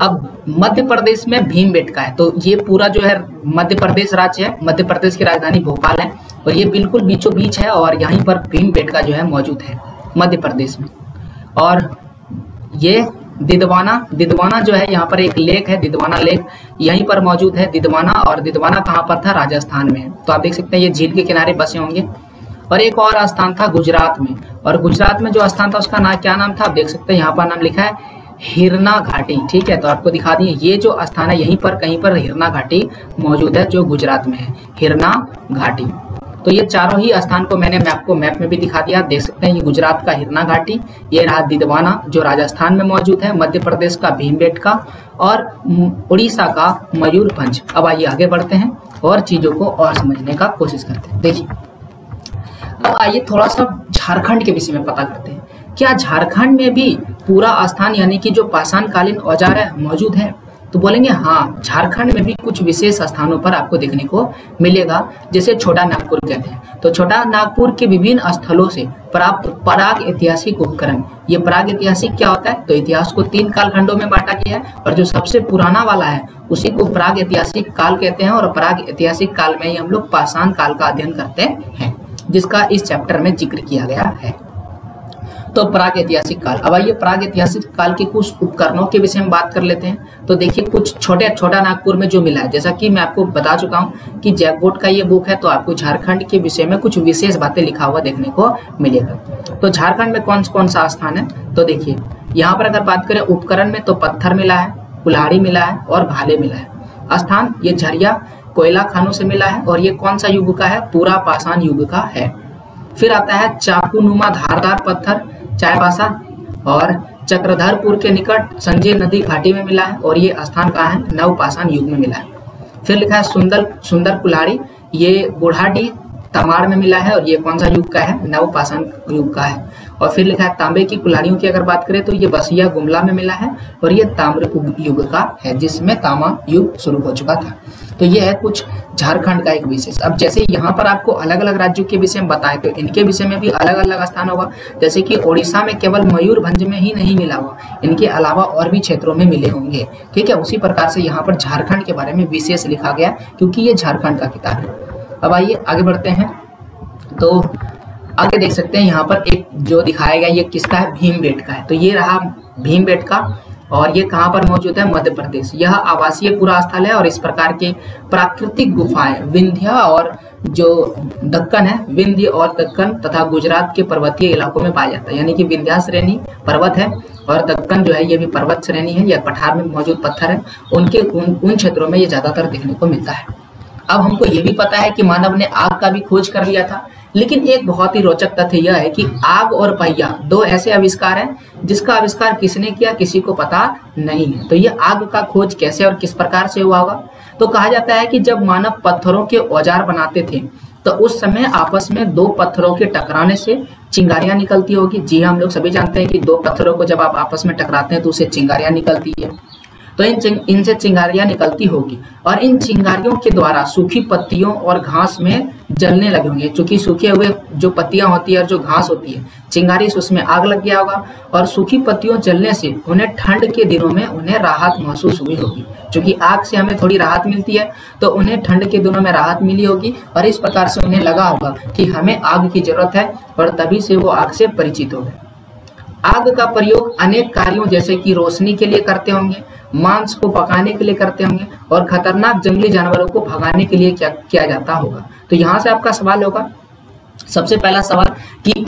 अब मध्य प्रदेश में भीमबेटका है, तो ये पूरा जो है मध्य प्रदेश राज्य है, मध्य प्रदेश की राजधानी भोपाल है, और ये बिल्कुल बीचों बीच है, और यहीं पर भीमबेटका जो है मौजूद है मध्य प्रदेश में। और ये दिदवाना जो है, यहाँ पर एक लेक है, दिदवाना लेक यहीं पर मौजूद है, दिदवाना। और दिदवाना कहाँ पर था, राजस्थान में है। तो आप देख सकते हैं ये झील के किनारे बसे होंगे। और एक और स्थान था गुजरात में, और गुजरात में जो स्थान था उसका क्या नाम था, आप देख सकते हैं यहाँ पर नाम लिखा है हिरना घाटी, ठीक है। तो आपको दिखा दिए ये जो स्थान है यहीं पर कहीं पर हिरना घाटी मौजूद है, जो गुजरात में है, हिरना घाटी। तो ये चारों ही स्थान को मैंने आपको मैप में भी दिखा दिया, देख सकते हैं। ये गुजरात का हिरना घाटी, ये रहा दिदवाना जो राजस्थान में मौजूद है, मध्य प्रदेश का भीमबेटका, और उड़ीसा का मयूरभंज। अब आइए आगे बढ़ते हैं और चीजों को और समझने का कोशिश करते हैं। देखिए, अब आइए थोड़ा सा झारखंड के विषय में पता करते हैं। क्या झारखंड में भी पूरा स्थान यानी कि जो पाषाण कालीन औजार है मौजूद है? तो बोलेंगे हाँ, झारखंड में भी कुछ विशेष स्थानों पर आपको देखने को मिलेगा, जैसे छोटा नागपुर कहते हैं। तो छोटा नागपुर के विभिन्न स्थलों से प्राप्त प्राग ऐतिहासिक उपकरण, ये प्राग ऐतिहासिक क्या होता है, तो इतिहास को 3 कालखंडों में बांटा गया है, और जो सबसे पुराना वाला है उसी को प्राग ऐतिहासिक काल कहते हैं। और प्राग ऐतिहासिक काल में ही हम लोग पाषाण काल का अध्ययन करते हैं, जिसका इस चैप्टर में जिक्र किया गया है। तो प्राग ऐतिहासिक काल। अब आइए प्राग ऐतिहासिक काल के कुछ उपकरणों के विषय में बात कर लेते हैं। तो देखिए, कुछ छोटा नागपुर में जो मिला है, जैसा कि मैं आपको बता चुका हूं कि जैकबोर्ड का ये बुक है, तो आपको झारखंड के विषय में कुछ विशेष बातें लिखा हुआ देखने को मिलेगा। तो झारखंड में कौन सा स्थान है, तो देखिए यहाँ पर अगर बात करें उपकरण में, तो पत्थर मिला है, कुल्हाड़ी मिला है और भाले मिला है। स्थान ये झरिया कोयला खानों से मिला है, और ये कौन सा युग का है, पूरा पाषाण युग का है। फिर आता है चाकूनुमा धारदार पत्थर चायबासा, और चक्रधरपुर के निकट संजय नदी घाटी में मिला है, और ये स्थान कहाँ है, नवपाषाण युग में मिला है। फिर लिखा है सुंदर कुल्हाड़ी, ये गुढ़ाडी तमाड़ में मिला है और ये कौन सा युग का है, नवपाषाण युग का है। और फिर लिखा है तांबे की कुल्हाड़ियों की अगर बात करें तो ये बसिया गुमला में मिला है और ये ताम्र युग का है जिसमें तामा युग शुरू हो चुका था। तो ये है कुछ झारखंड का एक विशेष। अब जैसे यहाँ पर आपको अलग अलग राज्यों के विषय में बताए तो इनके विषय में भी अलग अलग स्थान होगा। जैसे कि ओडिशा में केवल मयूरभंज में ही नहीं मिला हुआ, इनके अलावा और भी क्षेत्रों में मिले होंगे, ठीक है। उसी प्रकार से यहाँ पर झारखंड के बारे में विशेष लिखा गया क्योंकि ये झारखंड का किताब है। अब आइए आगे बढ़ते हैं। तो आगे देख सकते हैं यहाँ पर एक जो दिखाया गया ये किसका है, भीमबेटका का है। तो ये रहा भीमबेटका का और ये कहाँ पर मौजूद है, मध्य प्रदेश। यह आवासीय पुरास्थल है और इस प्रकार के प्राकृतिक गुफाएं विंध्य और जो दक्कन है, विंध्य और दक्कन तथा गुजरात के पर्वतीय इलाकों में पाया जाता है। यानी कि विंध्या श्रेणी पर्वत है और दक्कन जो है ये भी पर्वत श्रेणी है, यह पठार में मौजूद पत्थर है, उनके उन क्षेत्रों में ये ज्यादातर देखने को मिलता है। अब हमको ये भी पता है कि मानव ने आग का भी खोज कर लिया था, लेकिन एक बहुत ही रोचक तथ्य यह है कि आग और पहिया दो ऐसे आविष्कार हैं जिसका आविष्कार किसने किया किसी को पता नहीं है। तो ये आग का खोज कैसे और किस प्रकार से हुआ होगा। तो कहा जाता है कि जब मानव पत्थरों के औजार बनाते थे तो उस समय आपस में दो पत्थरों के टकराने से चिंगारियां निकलती होगी। जी हम लोग सभी जानते हैं कि दो पत्थरों को जब आप आपस में टकराते हैं तो उससे चिंगारियां निकलती है। तो इनसे चिंगारियां निकलती होगी और इन चिंगारियों के द्वारा सूखी पत्तियों और घास में जलने लगे होंगे। चूंकि सूखे हुए जो पत्तियां होती है और जो घास होती है, चिंगारी से उसमें आग लग गया होगा और सूखी पत्तियों जलने से उन्हें ठंड के दिनों में उन्हें राहत महसूस हुई होगी। क्योंकि आग से हमें थोड़ी राहत मिलती है तो उन्हें ठंड के दिनों में राहत मिली होगी और इस प्रकार से उन्हें लगा होगा कि हमें आग की जरूरत है और तभी से वो आग से परिचित हो गए। आग का प्रयोग अनेक कार्यों जैसे कि रोशनी के लिए करते होंगे, मांस को पकाने के लिए करते होंगे और खतरनाक जंगली जानवरों को भगाने के लिए किया जाता होगा। तो यहाँ से आपका सवाल होगा, सबसे पहला सवाल कि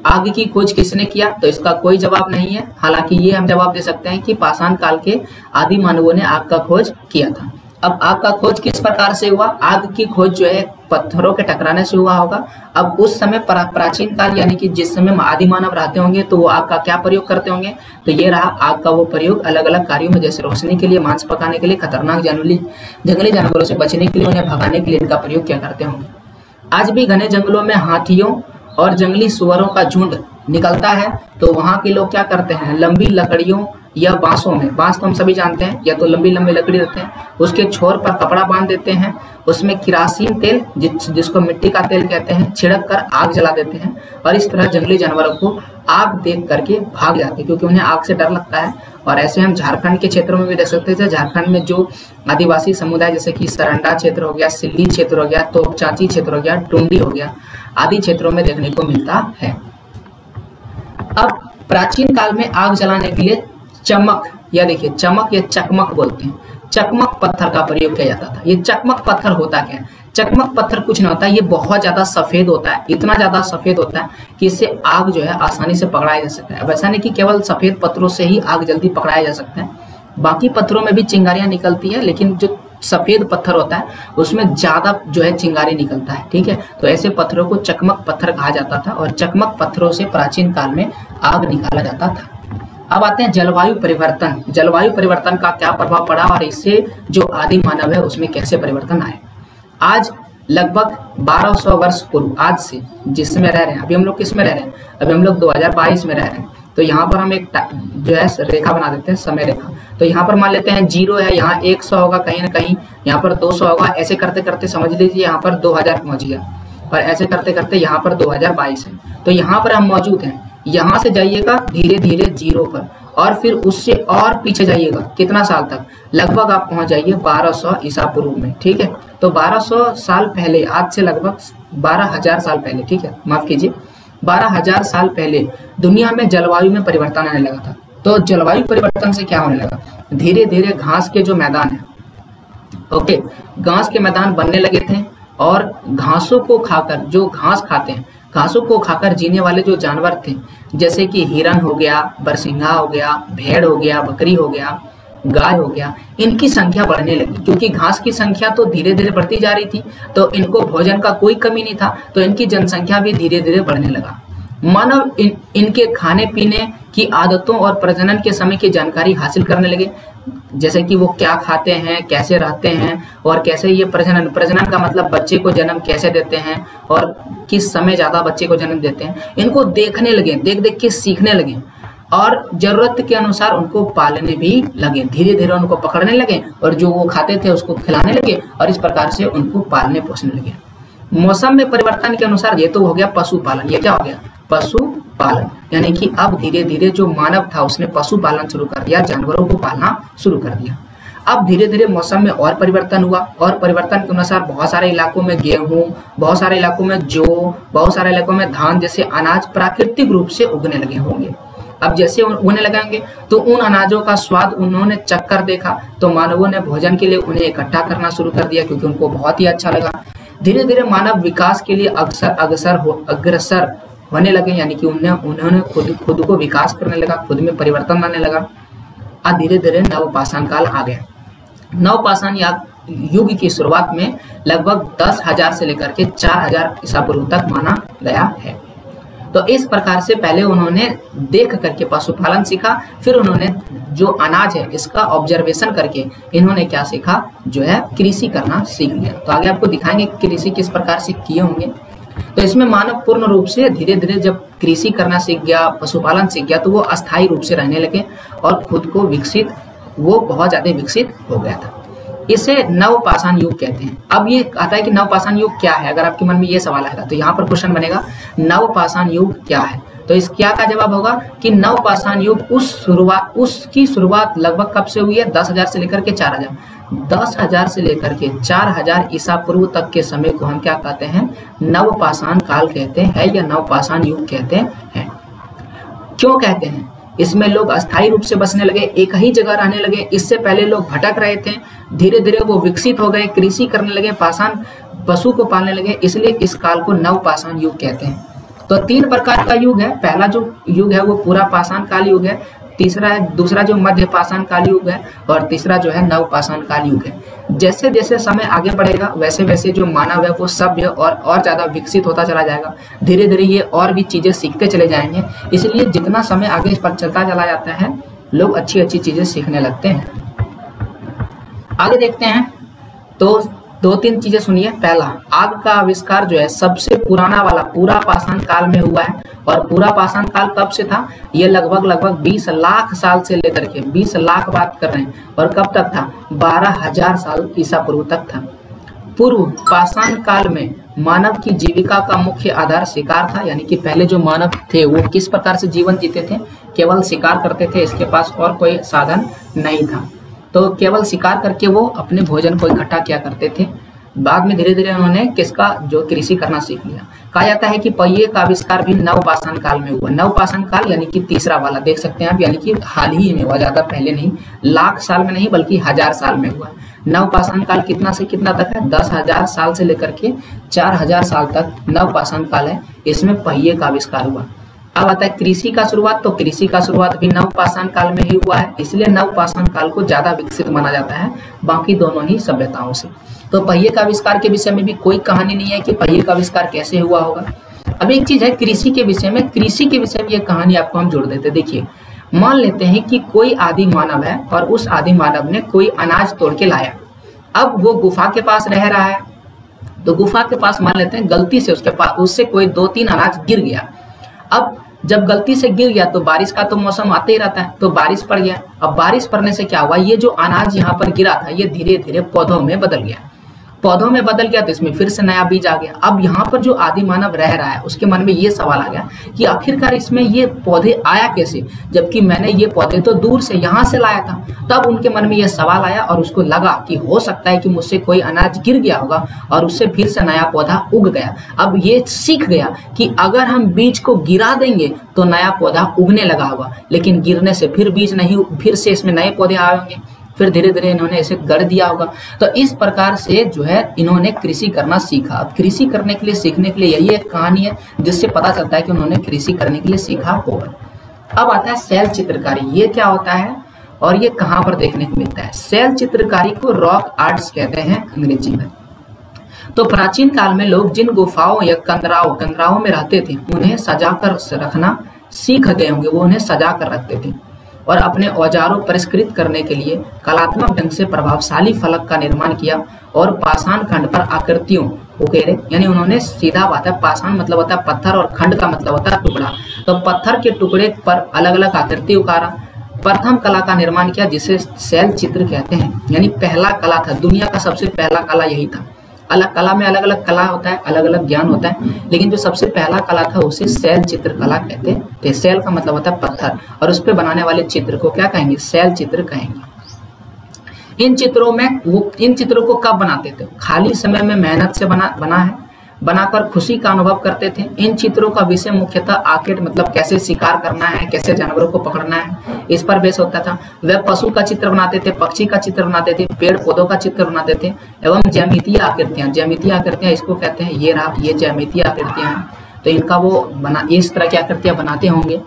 आग की खोज किसने किया, तो इसका कोई जवाब नहीं है। हालांकि ये हम जवाब दे सकते हैं कि पाषाण काल के आदि मानवों ने आग का खोज किया था। अब आग का खोज किस प्रकार से हुआ, आग की खोज जो है पत्थरों के टकराने से हुआ होगा। अब उस समय प्राचीन काल यानी कि जिस समय आदि मानव रहते होंगे तो वो आग का क्या प्रयोग करते होंगे, तो ये रहा आग का वो प्रयोग अलग अलग कार्यों में, जैसे रोशनी के लिए, मांस पकाने के लिए, खतरनाक जंगली जानवरों से बचने के लिए, उन्हें भगाने के लिए इनका प्रयोग क्या करते होंगे। आज भी घने जंगलों में हाथियों और जंगली सुअरों का झुंड निकलता है तो वहां के लोग क्या करते हैं, लंबी लकड़ियों या बांसों में, बांस तो हम सभी जानते हैं या तो लंबी लंबी लकड़ी रहते हैं, उसके छोर पर कपड़ा बांध देते हैं, उसमें किरासिन तेल जिसको मिट्टी का तेल कहते हैं छिड़क कर आग जला देते हैं और इस तरह जंगली जानवरों को आग देख करके भाग जाते हैं क्योंकि उन्हें आग से डर लगता है। और ऐसे हम झारखंड के क्षेत्रों में भी देख सकते हैं। झारखंड में जो आदिवासी समुदाय जैसे कि सरंडा क्षेत्र हो गया, सिल्ली क्षेत्र हो गया, तोपचांची क्षेत्र हो गया, टुंडी हो गया, आदि क्षेत्रों में देखने को मिलता है। अब प्राचीन काल में आग जलाने के लिए चमक या देखिए चमक या चकमक बोलते हैं, चकमक पत्थर का प्रयोग किया जाता था। ये चकमक पत्थर होता क्या है, चकमक पत्थर कुछ नहीं होता, ये बहुत ज्यादा सफेद होता है, इतना ज्यादा सफेद होता है कि इससे आग जो है आसानी से पकड़ाया जा सकता है। अब ऐसा नहीं कि केवल सफेद पत्थरों से ही आग जल्दी पकड़ाया जा सकता है, बाकी पत्थरों में भी चिंगारियां निकलती है, लेकिन जो सफेद पत्थर होता है उसमें ज्यादा जो है चिंगारी निकलता है, ठीक है। तो ऐसे पत्थरों को चकमक पत्थर कहा जाता था और चकमक पत्थरों से प्राचीन काल में आग निकाला जाता था। अब आते हैं जलवायु परिवर्तन। जलवायु परिवर्तन का क्या प्रभाव पड़ा और इससे जो आदि मानव है उसमें कैसे परिवर्तन आए। आज लगभग 1200 वर्ष पूर्व, आज से जिसमें रह रहे हैं, अभी हम लोग किस में रह रहे हैं, अभी हम लोग 2022 में रह रहे हैं। तो यहाँ पर हम एक जो है रेखा बना देते हैं, समय रेखा। तो यहाँ पर मान लेते हैं 0 है, यहाँ 100 होगा कहीं ना कहीं, यहाँ पर 200 होगा, ऐसे करते करते समझ लीजिए यहाँ पर 2000 पहुंच गया और ऐसे करते करते यहाँ पर 2022 है। तो यहाँ पर हम मौजूद हैं, यहाँ से जाइएगा धीरे धीरे 0 पर और फिर उससे और पीछे जाइएगा कितना साल तक, लगभग आप पहुंच जाइए 1200 ईसा पूर्व में, ठीक है। तो 1200 साल पहले, आज से लगभग 12,000 साल पहले, ठीक है, माफ कीजिए 12,000 साल पहले दुनिया में जलवायु में परिवर्तन आने लगा था। तो जलवायु परिवर्तन से क्या होने लगा, धीरे धीरे घास के जो मैदान है, ओके, घास के मैदान बनने लगे थे और घासों को खाकर, जो घास खाते हैं, घासों को खाकर जीने वाले जो जानवर थे, जैसे कि हिरन हो गया, बरसिंघा हो गया, भेड़ हो गया, बकरी हो गया, गाय हो गया, इनकी संख्या बढ़ने लगी क्योंकि घास की संख्या तो धीरे धीरे बढ़ती जा रही थी, तो इनको भोजन का कोई कमी नहीं था, तो इनकी जनसंख्या भी धीरे धीरे बढ़ने लगा। मानव इनके खाने पीने की आदतों और प्रजनन के समय की जानकारी हासिल करने लगे, जैसे कि वो क्या खाते हैं, कैसे रहते हैं और कैसे ये प्रजनन का मतलब बच्चे को जन्म कैसे देते हैं और किस समय ज्यादा बच्चे को जन्म देते हैं, इनको देखने लगे, देख देख के सीखने लगे और जरूरत के अनुसार उनको पालने भी लगे। धीरे धीरे उनको पकड़ने लगे और जो वो खाते थे उसको खिलाने लगे और इस प्रकार से उनको पालने पोसने लगे। मौसम में परिवर्तन के अनुसार, ये तो हो गया पशुपालन, ये क्या हो गया पशुपालन, यानी कि अब धीरे धीरे जो मानव था उसने पशुपालन शुरू कर दिया, जानवरों को पालना शुरू कर दिया। अब धीरे धीरे मौसम में और परिवर्तन हुआ और परिवर्तन के अनुसार बहुत सारे इलाकों में गेहूं, बहुत सारे इलाकों में जौ, बहुत सारे इलाकों में धान जैसे अनाज प्राकृतिक रूप से उगने लगे होंगे। अब जैसे उगने लगेंगे तो उन अनाजों का स्वाद उन्होंने चखकर देखा, तो मानवों ने भोजन के लिए उन्हें इकट्ठा करना शुरू कर दिया क्योंकि उनको बहुत ही अच्छा लगा। धीरे धीरे मानव विकास के लिए अग्रसर होने लगे, यानी कि उन्होंने खुद को विकास करने लगा, खुद में परिवर्तन आने लगा। अब धीरे धीरे नवपाषाण काल आ गया। नवपाषाण युग की शुरुआत में लगभग 10,000 से लेकर के 4,000 ईसा पूर्व तक माना गया है। तो इस प्रकार से पहले उन्होंने देख करके पशुपालन सीखा, फिर उन्होंने जो अनाज है इसका ऑब्जर्वेशन करके इन्होंने क्या सीखा, जो है कृषि करना सीख लिया। तो आगे आपको दिखाएंगे कृषि किस प्रकार से किए होंगे। तो इसमें मानव पूर्ण रूप से धीरे धीरे जब कृषि करना सीख गया, पशुपालन सीख गया, तो वो अस्थायी रूप से रहने लगे और खुद को वो बहुत ज्यादा विकसित हो गया था। इसे नवपाषाण युग कहते हैं। अब ये आता है कि नवपाषाण युग क्या है, अगर आपके मन में ये सवाल आएगा तो यहाँ पर क्वेश्चन बनेगा नवपाषाण युग क्या है। तो इस क्या का जवाब होगा कि नवपाषाण युग उसकी शुरुआत लगभग कब से हुई है, 10,000 से लेकर के 4,000। 10,000 से लेकर के 4,000 ईसा पूर्व तक के समय को हम क्या कहते हैं, नवपाषाण काल कहते हैं या नवपाषाण युग कहते हैं। क्यों कहते हैं, इसमें लोग अस्थायी रूप से बसने लगे, एक ही जगह रहने लगे। इससे पहले लोग भटक रहे थे, धीरे धीरे वो विकसित हो गए, कृषि करने लगे, पशु को पालने लगे, इसलिए इस काल को नवपाषाण युग कहते हैं। तो 3 प्रकार का युग है। पहला जो युग है वो पूरा पाषाण काल युग है, दूसरा जो मध्य पाषाण काल युग है और तीसरा जो है नवपाषाण काल युग है। जैसे जैसे समय आगे बढ़ेगा वैसे वैसे जो मानव है वो सभ्य और ज्यादा विकसित होता चला जाएगा। धीरे धीरे ये और भी चीजें सीखते चले जाएंगे, इसलिए जितना समय आगे इस पर चलता चला जाता है लोग अच्छी अच्छी चीजें सीखने लगते हैं। आगे देखते हैं तो 2-3 चीजें सुनिए। पहला, आग का आविष्कार जो है सबसे पुराना वाला पूरा पाषाण काल में हुआ है। और पूरा पाषाण काल कब से था, ये लगभग 20 लाख साल से लेकर के 20 लाख बात कर रहे हैं, और कब तक था, 12,000 साल ईसा पूर्व तक था। पूर्व पाषाण काल में मानव की जीविका का मुख्य आधार शिकार था, यानी कि पहले जो मानव थे वो किस प्रकार से जीवन जीते थे, केवल शिकार करते थे, इसके पास और कोई साधन नहीं था। तो केवल शिकार करके वो अपने भोजन को इकट्ठा किया करते थे। बाद में धीरे धीरे उन्होंने किसका, जो कृषि करना सीख लिया। कहा जाता है कि पहिए का आविष्कार भी नवपाषाण काल में हुआ। नवपाषाण काल यानी कि तीसरा वाला देख सकते हैं आप, यानी कि हाल ही में हुआ, ज्यादा पहले नहीं, लाख साल में नहीं बल्कि 1000 साल में हुआ। नवपाषाण काल कितना से कितना तक है, 10,000 साल से लेकर के 4,000 साल तक नवपाषाण काल है। इसमें पहिए का आविष्कार हुआ। अब आता है कृषि का शुरुआत। तो कृषि का शुरुआत भी नवपाषाण काल में ही हुआ है, इसलिए नवपाषाण काल को ज्यादा विकसित माना जाता है बाकी दोनों ही सभ्यताओं से। तो पहिए का आविष्कार के विषय में भी कोई कहानी नहीं है कि पहिए का आविष्कार कैसे हुआ होगा। अब एक चीज है कृषि के विषय में, कृषि के विषय में ये कहानी आपको हम जोड़ देते। देखिए, मान लेते हैं कि कोई आदि मानव है और उस आदि मानव ने कोई अनाज तोड़ के लाया। अब वो गुफा के पास रह रहा है, तो गुफा के पास मान लेते हैं गलती से उससे कोई 2-3 अनाज गिर गया। अब जब गलती से गिर गया तो बारिश का तो मौसम आते ही रहता है, तो बारिश पड़ गया। अब बारिश पड़ने से क्या हुआ, ये जो अनाज यहाँ पर गिरा था ये धीरे धीरे पौधों में बदल गया। पौधों में बदल गया तो इसमें फिर से नया बीज आ गया। अब यहाँ पर जो आदि मानव रह रहा है उसके मन में ये सवाल आ गया कि आखिरकार इसमें ये पौधे आया कैसे, जबकि मैंने ये पौधे तो दूर से यहाँ से लाया था। तब उनके मन में ये सवाल आया और उसको लगा कि हो सकता है कि मुझसे कोई अनाज गिर गया होगा और उससे फिर से नया पौधा उग गया। अब ये सीख गया कि अगर हम बीज को गिरा देंगे तो नया पौधा उगने लगा होगा, लेकिन गिरने से फिर बीज नहीं, फिर से इसमें नए पौधे आएंगे। फिर धीरे धीरे इन्होंने इसे गढ़ दिया होगा। तो इस प्रकार से जो है इन्होंने कृषि करना सीखा। अब कृषि करने के लिए, सीखने के लिए यही एक कहानी है जिससे पता चलता है कि उन्होंने कृषि करने के लिए सीखा होगा। अब आता है शैल चित्रकारी। ये क्या होता है और ये कहाँ पर देखने को मिलता है। शैल चित्रकारी को रॉक आर्ट्स कहते हैं अंग्रेजी में। तो प्राचीन काल में लोग जिन गुफाओं या कंदराओं में रहते थे उन्हें सजा कर रखना सीख गए होंगे, वो उन्हें सजा कर रखते थे और अपने औजारों परिष्कृत करने के लिए कलात्मक ढंग से प्रभावशाली फलक का निर्माण किया और पाषाण खंड पर आकृतियों उकेरे, यानी उन्होंने सीधा बात है, पाषाण मतलब होता है पत्थर और खंड का मतलब होता है टुकड़ा, तो पत्थर के टुकड़े पर अलग अलग आकृति उकारा, प्रथम कला का निर्माण किया जिसे शैल चित्र कहते हैं, यानी पहला कला था, दुनिया का सबसे पहला कला यही था। अलग कला में अलग अलग कला होता है, अलग अलग ज्ञान होता है, लेकिन जो सबसे पहला कला था उसे शैल चित्रकला कहते थे। शैल का मतलब होता है पत्थर और उस पर बनाने वाले चित्र को क्या कहेंगे, शैल चित्र कहेंगे। इन चित्रों को कब बनाते थे, खाली समय में मेहनत से बनाकर खुशी का अनुभव करते थे। इन चित्रों का विषय मुख्यतः आर्किड मतलब कैसे शिकार करना है, कैसे जानवरों को पकड़ना है, इस पर बेस होता था। वे पशु का चित्र बनाते थे, पक्षी का चित्र बनाते थे, पेड़ पौधों का चित्र बनाते थे एवं ज्यामितीय आकृतियां इसको कहते हैं, ये ज्यामितीय आकृतियां हैं, तो इनका वो इस तरह की आकृतियां बनाते होंगे।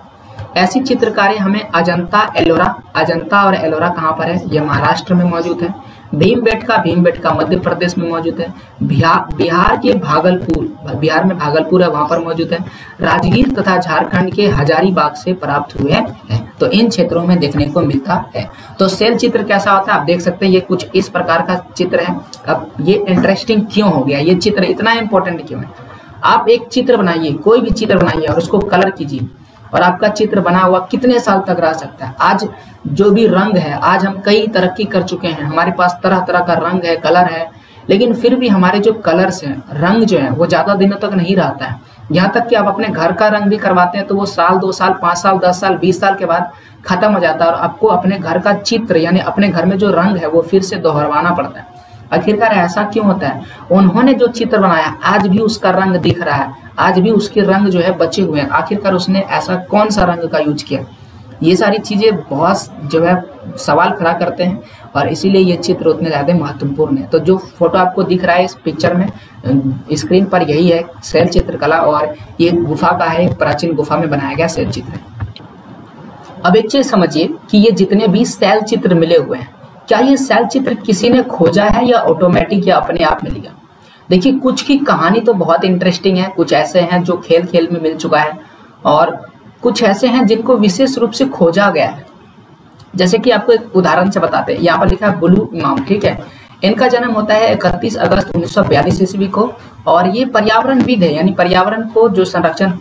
ऐसी चित्रकारी हमें अजंता और एलोरा कहाँ पर है, ये महाराष्ट्र में मौजूद है। भीमबेटका मध्य प्रदेश में मौजूद है। बिहार में भागलपुर है, वहां पर मौजूद है। राजगीर तथा झारखंड के हजारीबाग से प्राप्त हुए हैं, तो इन क्षेत्रों में देखने को मिलता है। तो शैल चित्र कैसा होता है आप देख सकते हैं, ये कुछ इस प्रकार का चित्र है। अब ये इंटरेस्टिंग क्यों हो गया, ये चित्र इतना इंपॉर्टेंट क्यों है। आप एक चित्र बनाइए, कोई भी चित्र बनाइए और उसको कलर कीजिए और आपका चित्र बना हुआ कितने साल तक रह सकता है। आज जो भी रंग है, आज हम कई तरक्की कर चुके हैं, हमारे पास तरह तरह का रंग है, कलर है, लेकिन फिर भी हमारे जो कलर्स हैं, रंग जो है वो ज्यादा दिनों तक नहीं रहता है। यहाँ तक कि आप अपने घर का रंग भी करवाते हैं तो वो साल 2 साल 5 साल 10 साल 20 साल के बाद खत्म हो जाता है और आपको अपने घर का चित्र यानी अपने घर में जो रंग है वो फिर से दोहराना पड़ता है। आखिरकार ऐसा क्यों होता है, उन्होंने जो चित्र बनाया आज भी उसका रंग दिख रहा है, आज भी उसके रंग जो है बचे हुए हैं, आखिरकार उसने ऐसा कौन सा रंग का यूज किया। ये सारी चीजें बहुत जो है सवाल खड़ा करते हैं और इसीलिए ये चित्र उतने ज्यादा महत्वपूर्ण है। तो जो फोटो आपको दिख रहा है इस पिक्चर में स्क्रीन पर, यही है शैल चित्रकला और ये गुफा का है, प्राचीन गुफा में बनाया गया शैल चित्र है। अब एक चीज समझिए कि ये जितने भी शैल चित्र मिले हुए हैं, क्या ये शैल चित्र किसी ने खोजा है या ऑटोमेटिक या अपने आप मिल गया। देखिए कुछ की कहानी तो बहुत इंटरेस्टिंग है, कुछ ऐसे हैं जो खेल खेल में मिल चुका है और कुछ ऐसे हैं जिनको विशेष रूप से खोजा गया है। जैसे कि आपको एक उदाहरण से बताते हैं, यहाँ पर लिखा है बुलू इमाम, ठीक है। इनका जन्म होता है 31 अगस्त 1942 ईस्वी को और ये पर्यावरणविद है, यानी पर्यावरण को जो संरक्षण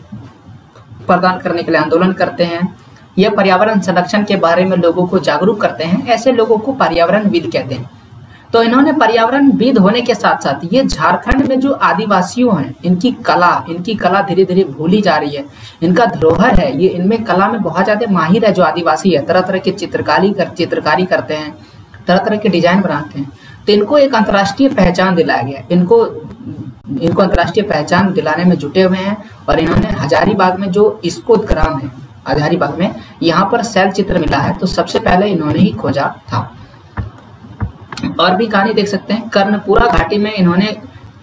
प्रदान करने के लिए आंदोलन करते हैं, यह पर्यावरण संरक्षण के बारे में लोगों को जागरूक करते हैं, ऐसे लोगों को पर्यावरणविद कहते हैं। तो इन्होंने पर्यावरणविद होने के साथ साथ ये झारखंड में जो आदिवासियों हैं इनकी कला धीरे धीरे भूली जा रही है, इनका धरोहर है, ये इनमें कला में बहुत ज्यादा माहिर है। जो आदिवासी है तरह तरह की चित्रकारी करते हैं, तरह तरह के डिजाइन बनाते हैं, तो इनको एक अंतर्राष्ट्रीय पहचान दिलाया गया। इनको अंतर्राष्ट्रीय पहचान दिलाने में जुटे हुए हैं और इन्होंने हजारीबाग में जो इस्कोत ग्राम है, हजारीबाग में यहाँ पर शैल चित्र मिला है, तो सबसे पहले इन्होंने ही खोजा था। और भी कहानी देख सकते हैं, कर्णपुरा घाटी में इन्होंने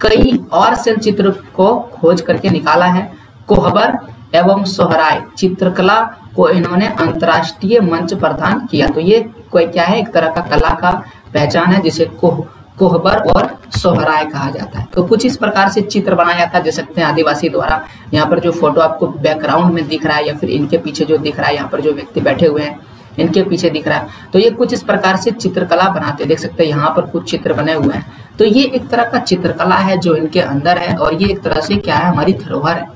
कई और शैल चित्र को खोज करके निकाला है। कोहबर एवं सोहराय चित्रकला को इन्होंने अंतर्राष्ट्रीय मंच प्रदान किया। तो ये कोई क्या है, एक तरह का कला का पहचान है जिसे कोहबर और सोहराय कहा जाता है। तो कुछ इस प्रकार से चित्र बनाया जाता है, देख सकते हैं आदिवासी द्वारा। यहाँ पर जो फोटो आपको बैकग्राउंड में दिख रहा है या फिर इनके पीछे जो दिख रहा है, यहाँ पर जो व्यक्ति बैठे हुए हैं इनके पीछे दिख रहा है, तो ये कुछ इस प्रकार से चित्रकला बनाते हैं। देख सकते हैं यहाँ पर कुछ चित्र बने हुए हैं, तो ये एक तरह का चित्रकला है जो इनके अंदर है और ये एक तरह से क्या है, हमारी धरोहर है।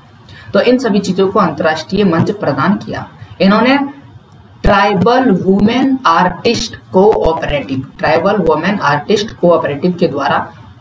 तो इन सभी चीजों को अंतर्राष्ट्रीय मंच प्रदान किया इन्होंने। ट्राइबल वुमेन आर्टिस्ट कोऑपरेटिव के द्वारा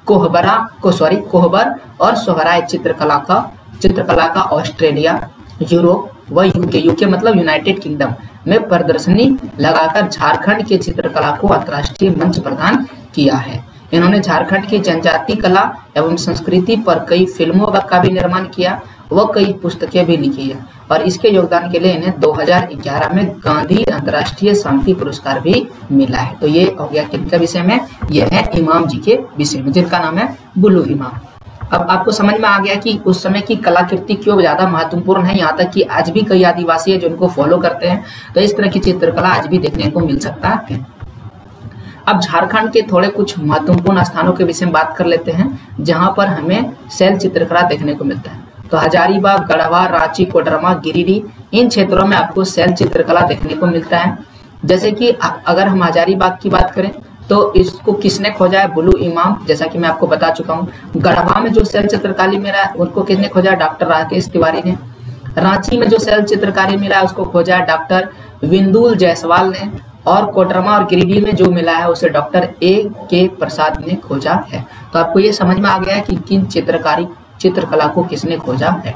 कोहबर और सोहराय चित्रकला का ऑस्ट्रेलिया, यूरोप व यूके मतलब यूनाइटेड किंगडम में प्रदर्शनी लगाकर झारखंड के चित्रकला को अंतर्राष्ट्रीय मंच प्रदान किया है। इन्होंने झारखंड की जनजाति कला एवं संस्कृति पर कई फिल्मों का भी निर्माण किया व कई पुस्तकें भी लिखी है और इसके योगदान के लिए इन्हें 2011 में गांधी अंतर्राष्ट्रीय शांति पुरस्कार भी मिला है। तो ये हो गया किनके विषय में, ये है इमाम जी के विषय में, जिनका नाम है बुलू इमाम। अब आपको समझ में आ गया कि उस समय की कलाकृति क्यों ज्यादा महत्वपूर्ण है, यहाँ तक कि आज भी कई आदिवासी है जो उनको फॉलो करते हैं। तो इस तरह की चित्रकला आज भी देखने को मिल सकता है। अब झारखंड के थोड़े कुछ महत्वपूर्ण स्थानों के विषय में बात कर लेते हैं जहां पर हमें शैल चित्रकला देखने को मिलता है। तो हजारीबाग, गढ़वा, रांची, कोडरमा, गिरिडीह इन क्षेत्रों में आपको शैल चित्रकला देखने को मिलता है। जैसे कि अगर हम हजारीबाग की बात करें तो इसको किसने खोजा है? बुलु इमाम, जैसा कि मैं आपको बता चुका हूँ। गढ़वा में जो शैल चित्रकारी मिला है उनको किसने खोजा? डॉक्टर राकेश तिवारी ने। रांची में जो शैल चित्रकारी मिला है उसको खोजा है डॉक्टर विंदुल जायसवाल ने। और कोडरमा और गिरिडीह में जो मिला है उसे डॉक्टर A.K. प्रसाद ने खोजा है। तो आपको ये समझ में आ गया है कि किन चित्रकला को किसने खोजा है।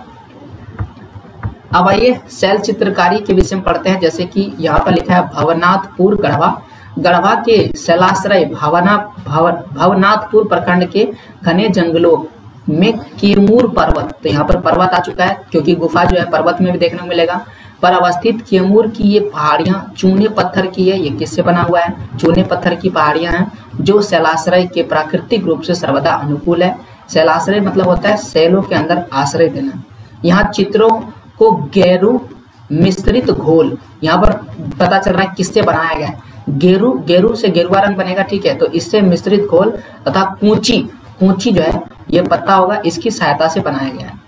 अब आइए शैल चित्रकारी के विषय में पढ़ते हैं। जैसे कि यहाँ पर लिखा है भवनाथपुर, गढ़वा। गढ़वा के शैलाश्रय भवनाथपुर प्रखंड के घने जंगलों में किरमूर पर्वत, तो यहाँ पर पर्वत आ चुका है क्योंकि गुफा जो है पर्वत में भी देखने को मिलेगा, पर अवस्थित किरमूर की ये पहाड़ियां चूने पत्थर की है। ये किससे बना हुआ है? चूने पत्थर की पहाड़ियां हैं जो शैलाश्रय के प्राकृतिक रूप से सर्वदा अनुकूल है। शैलाश्रय मतलब होता है शैलों के अंदर आश्रय देना। यहाँ चित्रों को गेरू मिश्रित घोल, यहाँ पर पता चल रहा है किससे बनाया गया है। गेरू से गेरुआ रंग बनेगा, ठीक है। तो इससे मिश्रित घोल तथा कूची जो है ये पत्ता होगा, इसकी सहायता से बनाया गया है।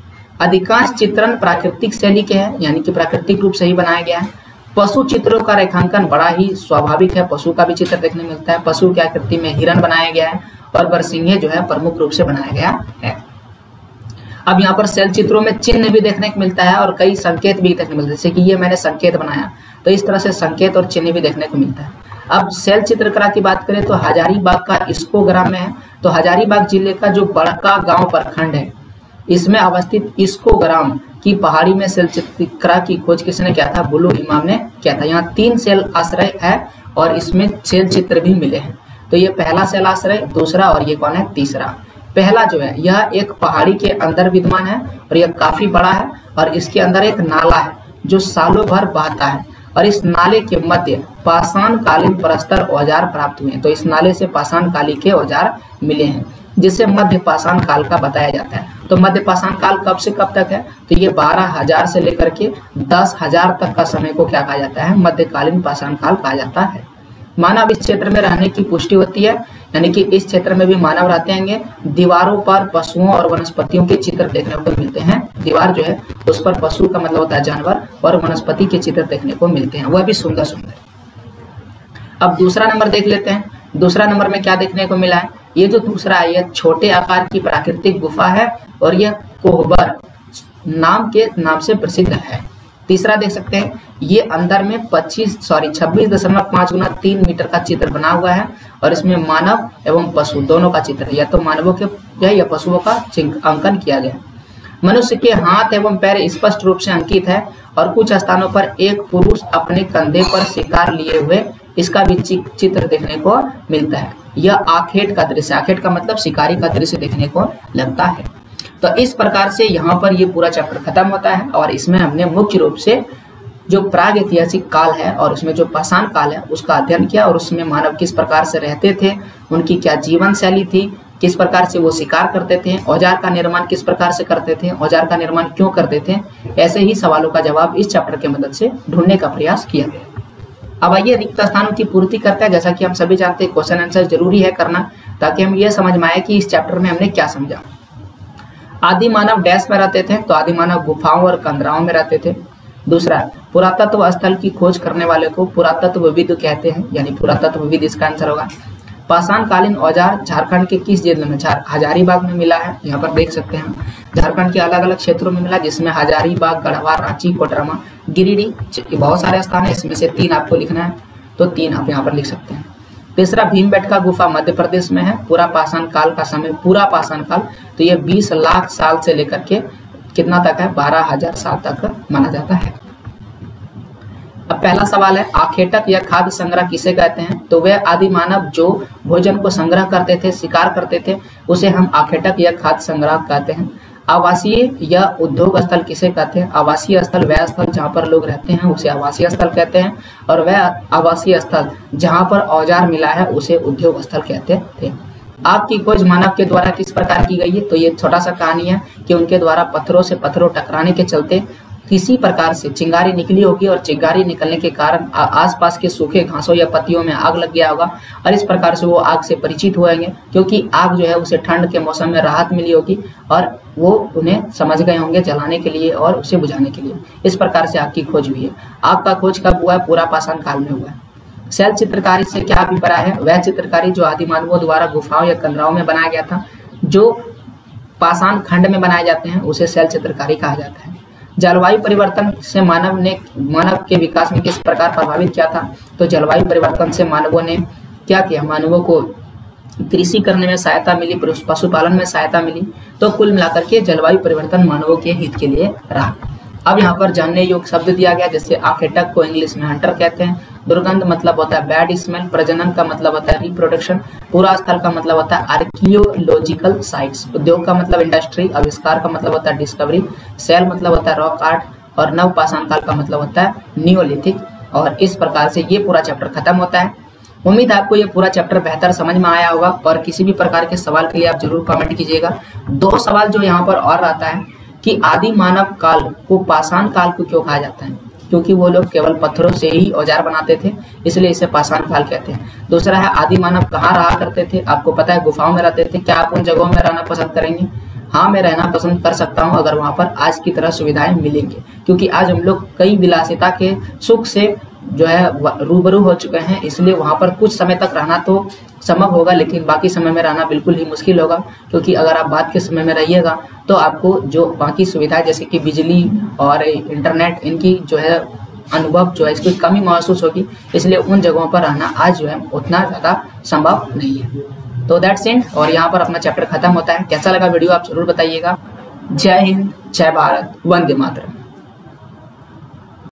अधिकांश चित्रण प्राकृतिक शैली के हैं, यानी कि प्राकृतिक रूप से ही बनाया गया है। पशु चित्रों का रेखांकन बड़ा ही स्वाभाविक है। पशु का भी चित्र देखने मिलता है। पशु की आकृति में हिरण बनाया गया है और बरसिंगे जो है प्रमुख रूप से बनाया गया है। अब यहाँ पर शैल चित्रों में चिन्ह भी देखने को मिलता है और कई संकेत भी देखने को मिलते हैं। जैसे कि ये मैंने संकेत बनाया, तो इस तरह से संकेत और चिन्ह भी देखने को मिलता है। अब शैल चित्रकला की बात करें तो हजारीबाग का इसको ग्राम में है। तो हजारीबाग जिले का जो बड़का गांव प्रखंड है इसमें अवस्थित इसको ग्राम की पहाड़ी में शैल चित्रकला की खोज किसने किया था? बुलु इमाम ने किया था। यहाँ 3 शैल आश्रय है और इसमें शैल चित्र भी मिले हैं। तो ये पहला शैल आश्रय, दूसरा और ये कौन है? तीसरा। पहला जो है यह एक पहाड़ी के अंदर विद्यमान है और यह काफी बड़ा है और इसके अंदर एक नाला है जो सालों भर बहता है और इस नाले के मध्य पाषाण कालीन प्रस्तर औजार प्राप्त हुए हैं। तो इस नाले से पाषाण काली के औजार मिले हैं जिसे मध्य पाषाण काल का बताया जाता है। तो मध्य पाषाण काल कब से कब तक है? तो ये 12,000 से लेकर के 10,000 तक का समय को क्या कहा जाता है? मध्यकालीन पाषाण काल कहा जाता है। मानव इस क्षेत्र में रहने की पुष्टि होती है, यानी कि इस क्षेत्र में भी मानव रहते हैं। दीवारों पर पशुओं और वनस्पतियों के चित्र देखने को मिलते हैं। दीवार जो है उस पर पशु का मतलब होता है जानवर और वनस्पति के चित्र देखने को मिलते हैं, वह भी सुंदर सुंदर। अब दूसरा नंबर देख लेते हैं। दूसरा नंबर में क्या देखने को मिला है? ये जो दूसरा है यह छोटे आकार की प्राकृतिक गुफा है और यह कोहबर नाम से प्रसिद्ध है। तीसरा देख सकते हैं ये अंदर में 26.5 गुना 3 मीटर का चित्र बना हुआ है और इसमें मानव एवं पशु दोनों का चित्र है, या तो मानवों के या पशुओं का अंकन किया गया। मनुष्य के हाथ एवं पैर स्पष्ट रूप से अंकित है और कुछ स्थानों पर एक पुरुष अपने कंधे पर शिकार लिए हुए इसका भी चित्र देखने को मिलता है। यह आखेट का दृश्य, आखेट का मतलब शिकारी का दृश्य देखने को लगता है। तो इस प्रकार से यहाँ पर ये पूरा चैप्टर खत्म होता है और इसमें हमने मुख्य रूप से जो प्राग ऐतिहासिक काल है और उसमें जो पाषाण काल है उसका अध्ययन किया और उसमें मानव किस प्रकार से रहते थे, उनकी क्या जीवन शैली थी, किस प्रकार से वो शिकार करते थे, औजार का निर्माण किस प्रकार से करते थे, औजार का निर्माण क्यों करते थे। ऐसे ही सवालों का जवाब इस चैप्टर की मदद से ढूंढने का प्रयास किया गया। अब आइए रिक्त स्थानों की पूर्ति करते हैं। जैसा कि हम सभी जानते हैं क्वेश्चन आंसर जरूरी है करना ताकि हम ये समझ में आए कि इस चैप्टर में हमने क्या समझा। आदि मानव डैश में रहते थे, तो आदि मानव गुफाओं और कंदराओं में रहते थे। दूसरा, पुरातत्व स्थल की खोज करने वाले को पुरातत्वविद कहते हैं, यानी पुरातत्वविद इसका आंसर होगा। पाषाण कालीन औजार झारखंड के किस जिले में? हजारीबाग में मिला है। यहाँ पर देख सकते हैं झारखंड के अलग अलग क्षेत्रों में मिला, जिसमें हजारीबाग, गढ़वा, रांची, कोडरमा, गिरिडीह बहुत सारे स्थान है। इसमें से 3 आपको लिखना है, तो 3 आप यहाँ पर लिख सकते हैं। तीसरा, भीमबेटका गुफा मध्य प्रदेश में है। पूरा पाषाण काल का समय, पूरा पाषाण काल, तो ये 20 लाख साल से लेकर के कितना तक है? 12,000 साल तक माना जाता है। अब पहला सवाल है, आखेटक या खाद्य संग्रह किसे कहते हैं? तो वह आदि मानव जो भोजन को संग्रह करते थे, शिकार करते थे, उसे हम आखेटक या खाद्य संग्रह कहते हैं। आवासीय या उद्योग स्थल किसे कहते हैं? आवासीय स्थल वह स्थल जहाँ पर लोग रहते हैं उसे आवासीय स्थल कहते हैं, और वह आवासीय स्थल जहाँ पर औजार मिला है उसे उद्योग स्थल कहते थे। आपकी खोज मानव के द्वारा किस प्रकार की गई है? तो ये छोटा सा कहानी है कि उनके द्वारा पत्थरों से पत्थरों टकराने के चलते किसी प्रकार से चिंगारी निकली होगी और चिंगारी निकलने के कारण आसपास के सूखे घासों या पत्तियों में आग लग गया होगा और इस प्रकार से वो आग से परिचित होंगे, क्योंकि आग जो है उसे ठंड के मौसम में राहत मिली होगी और वो उन्हें समझ गए होंगे जलाने के लिए और उसे बुझाने के लिए। इस प्रकार से आग की खोज हुई है। आग का खोज कब हुआ है? पूरा पाषाण काल में हुआ है। शैल चित्रकारी से क्या अभिप्राय है? वह चित्रकारी जो आदि मानवों द्वारा गुफाओं या कंदराओं में बनाया गया था, जो पाषाण खंड में बनाए जाते हैं, उसे शैल चित्रकारी कहा जाता है। जलवायु परिवर्तन से मानव के विकास में किस प्रकार प्रभावित किया था? तो जलवायु परिवर्तन से मानवों ने क्या किया? मानवों को कृषि करने में सहायता मिली, पशुपालन में सहायता मिली। तो कुल मिलाकर के जलवायु परिवर्तन मानवों के हित के लिए रहा। अब यहाँ पर जानने योग्य शब्द दिया गया, जैसे आखेटक को इंग्लिश में हंटर कहते हैं, दुर्गंध मतलब होता है बैड स्मेल, प्रजनन का मतलब होता है रिप्रोडक्शन, पूरा स्थल का मतलब होता है आर्कियोलॉजिकल साइट्स, उद्योग का मतलब इंडस्ट्री, आविष्कार का मतलब होता है डिस्कवरी, शैल मतलब होता है रॉक आर्ट और नव पाषाण काल का मतलब होता है नियोलिथिक। और इस प्रकार से ये पूरा चैप्टर खत्म होता है। उम्मीद है आपको ये पूरा चैप्टर बेहतर समझ में आया होगा और किसी भी प्रकार के सवाल के लिए आप जरूर कमेंट कीजिएगा। 2 सवाल जो यहाँ पर और आता है कि आदि मानव काल को पाषाण काल को क्यों कहा जाता है? क्योंकि वो लोग केवल पत्थरों से ही औजार बनाते थे, इसलिए इसे पाषाण काल कहते हैं। दूसरा है आदि मानव कहाँ रहा करते थे? आपको पता है गुफाओं में रहते थे। क्या आप उन जगहों में रहना पसंद करेंगे? हाँ, मैं रहना पसंद कर सकता हूँ अगर वहाँ पर आज की तरह सुविधाएं मिलेंगी, क्योंकि आज हम लोग कई विलासिता के सुख से जो है रूबरू हो चुके हैं, इसलिए वहाँ पर कुछ समय तक रहना तो संभव होगा, लेकिन बाकी समय में रहना बिल्कुल ही मुश्किल होगा। क्योंकि अगर आप बाद के समय में रहिएगा तो आपको जो बाकी सुविधाएं जैसे कि बिजली और इंटरनेट, इनकी जो है अनुभव जो है इसकी कमी महसूस होगी, इसलिए उन जगहों पर रहना आज जो है उतना ज़्यादा संभव नहीं है। तो दैट्स इट, और यहाँ पर अपना चैप्टर खत्म होता है। कैसा लगा वीडियो आप जरूर बताइएगा। जय हिंद, जय भारत, वंदे मातरम।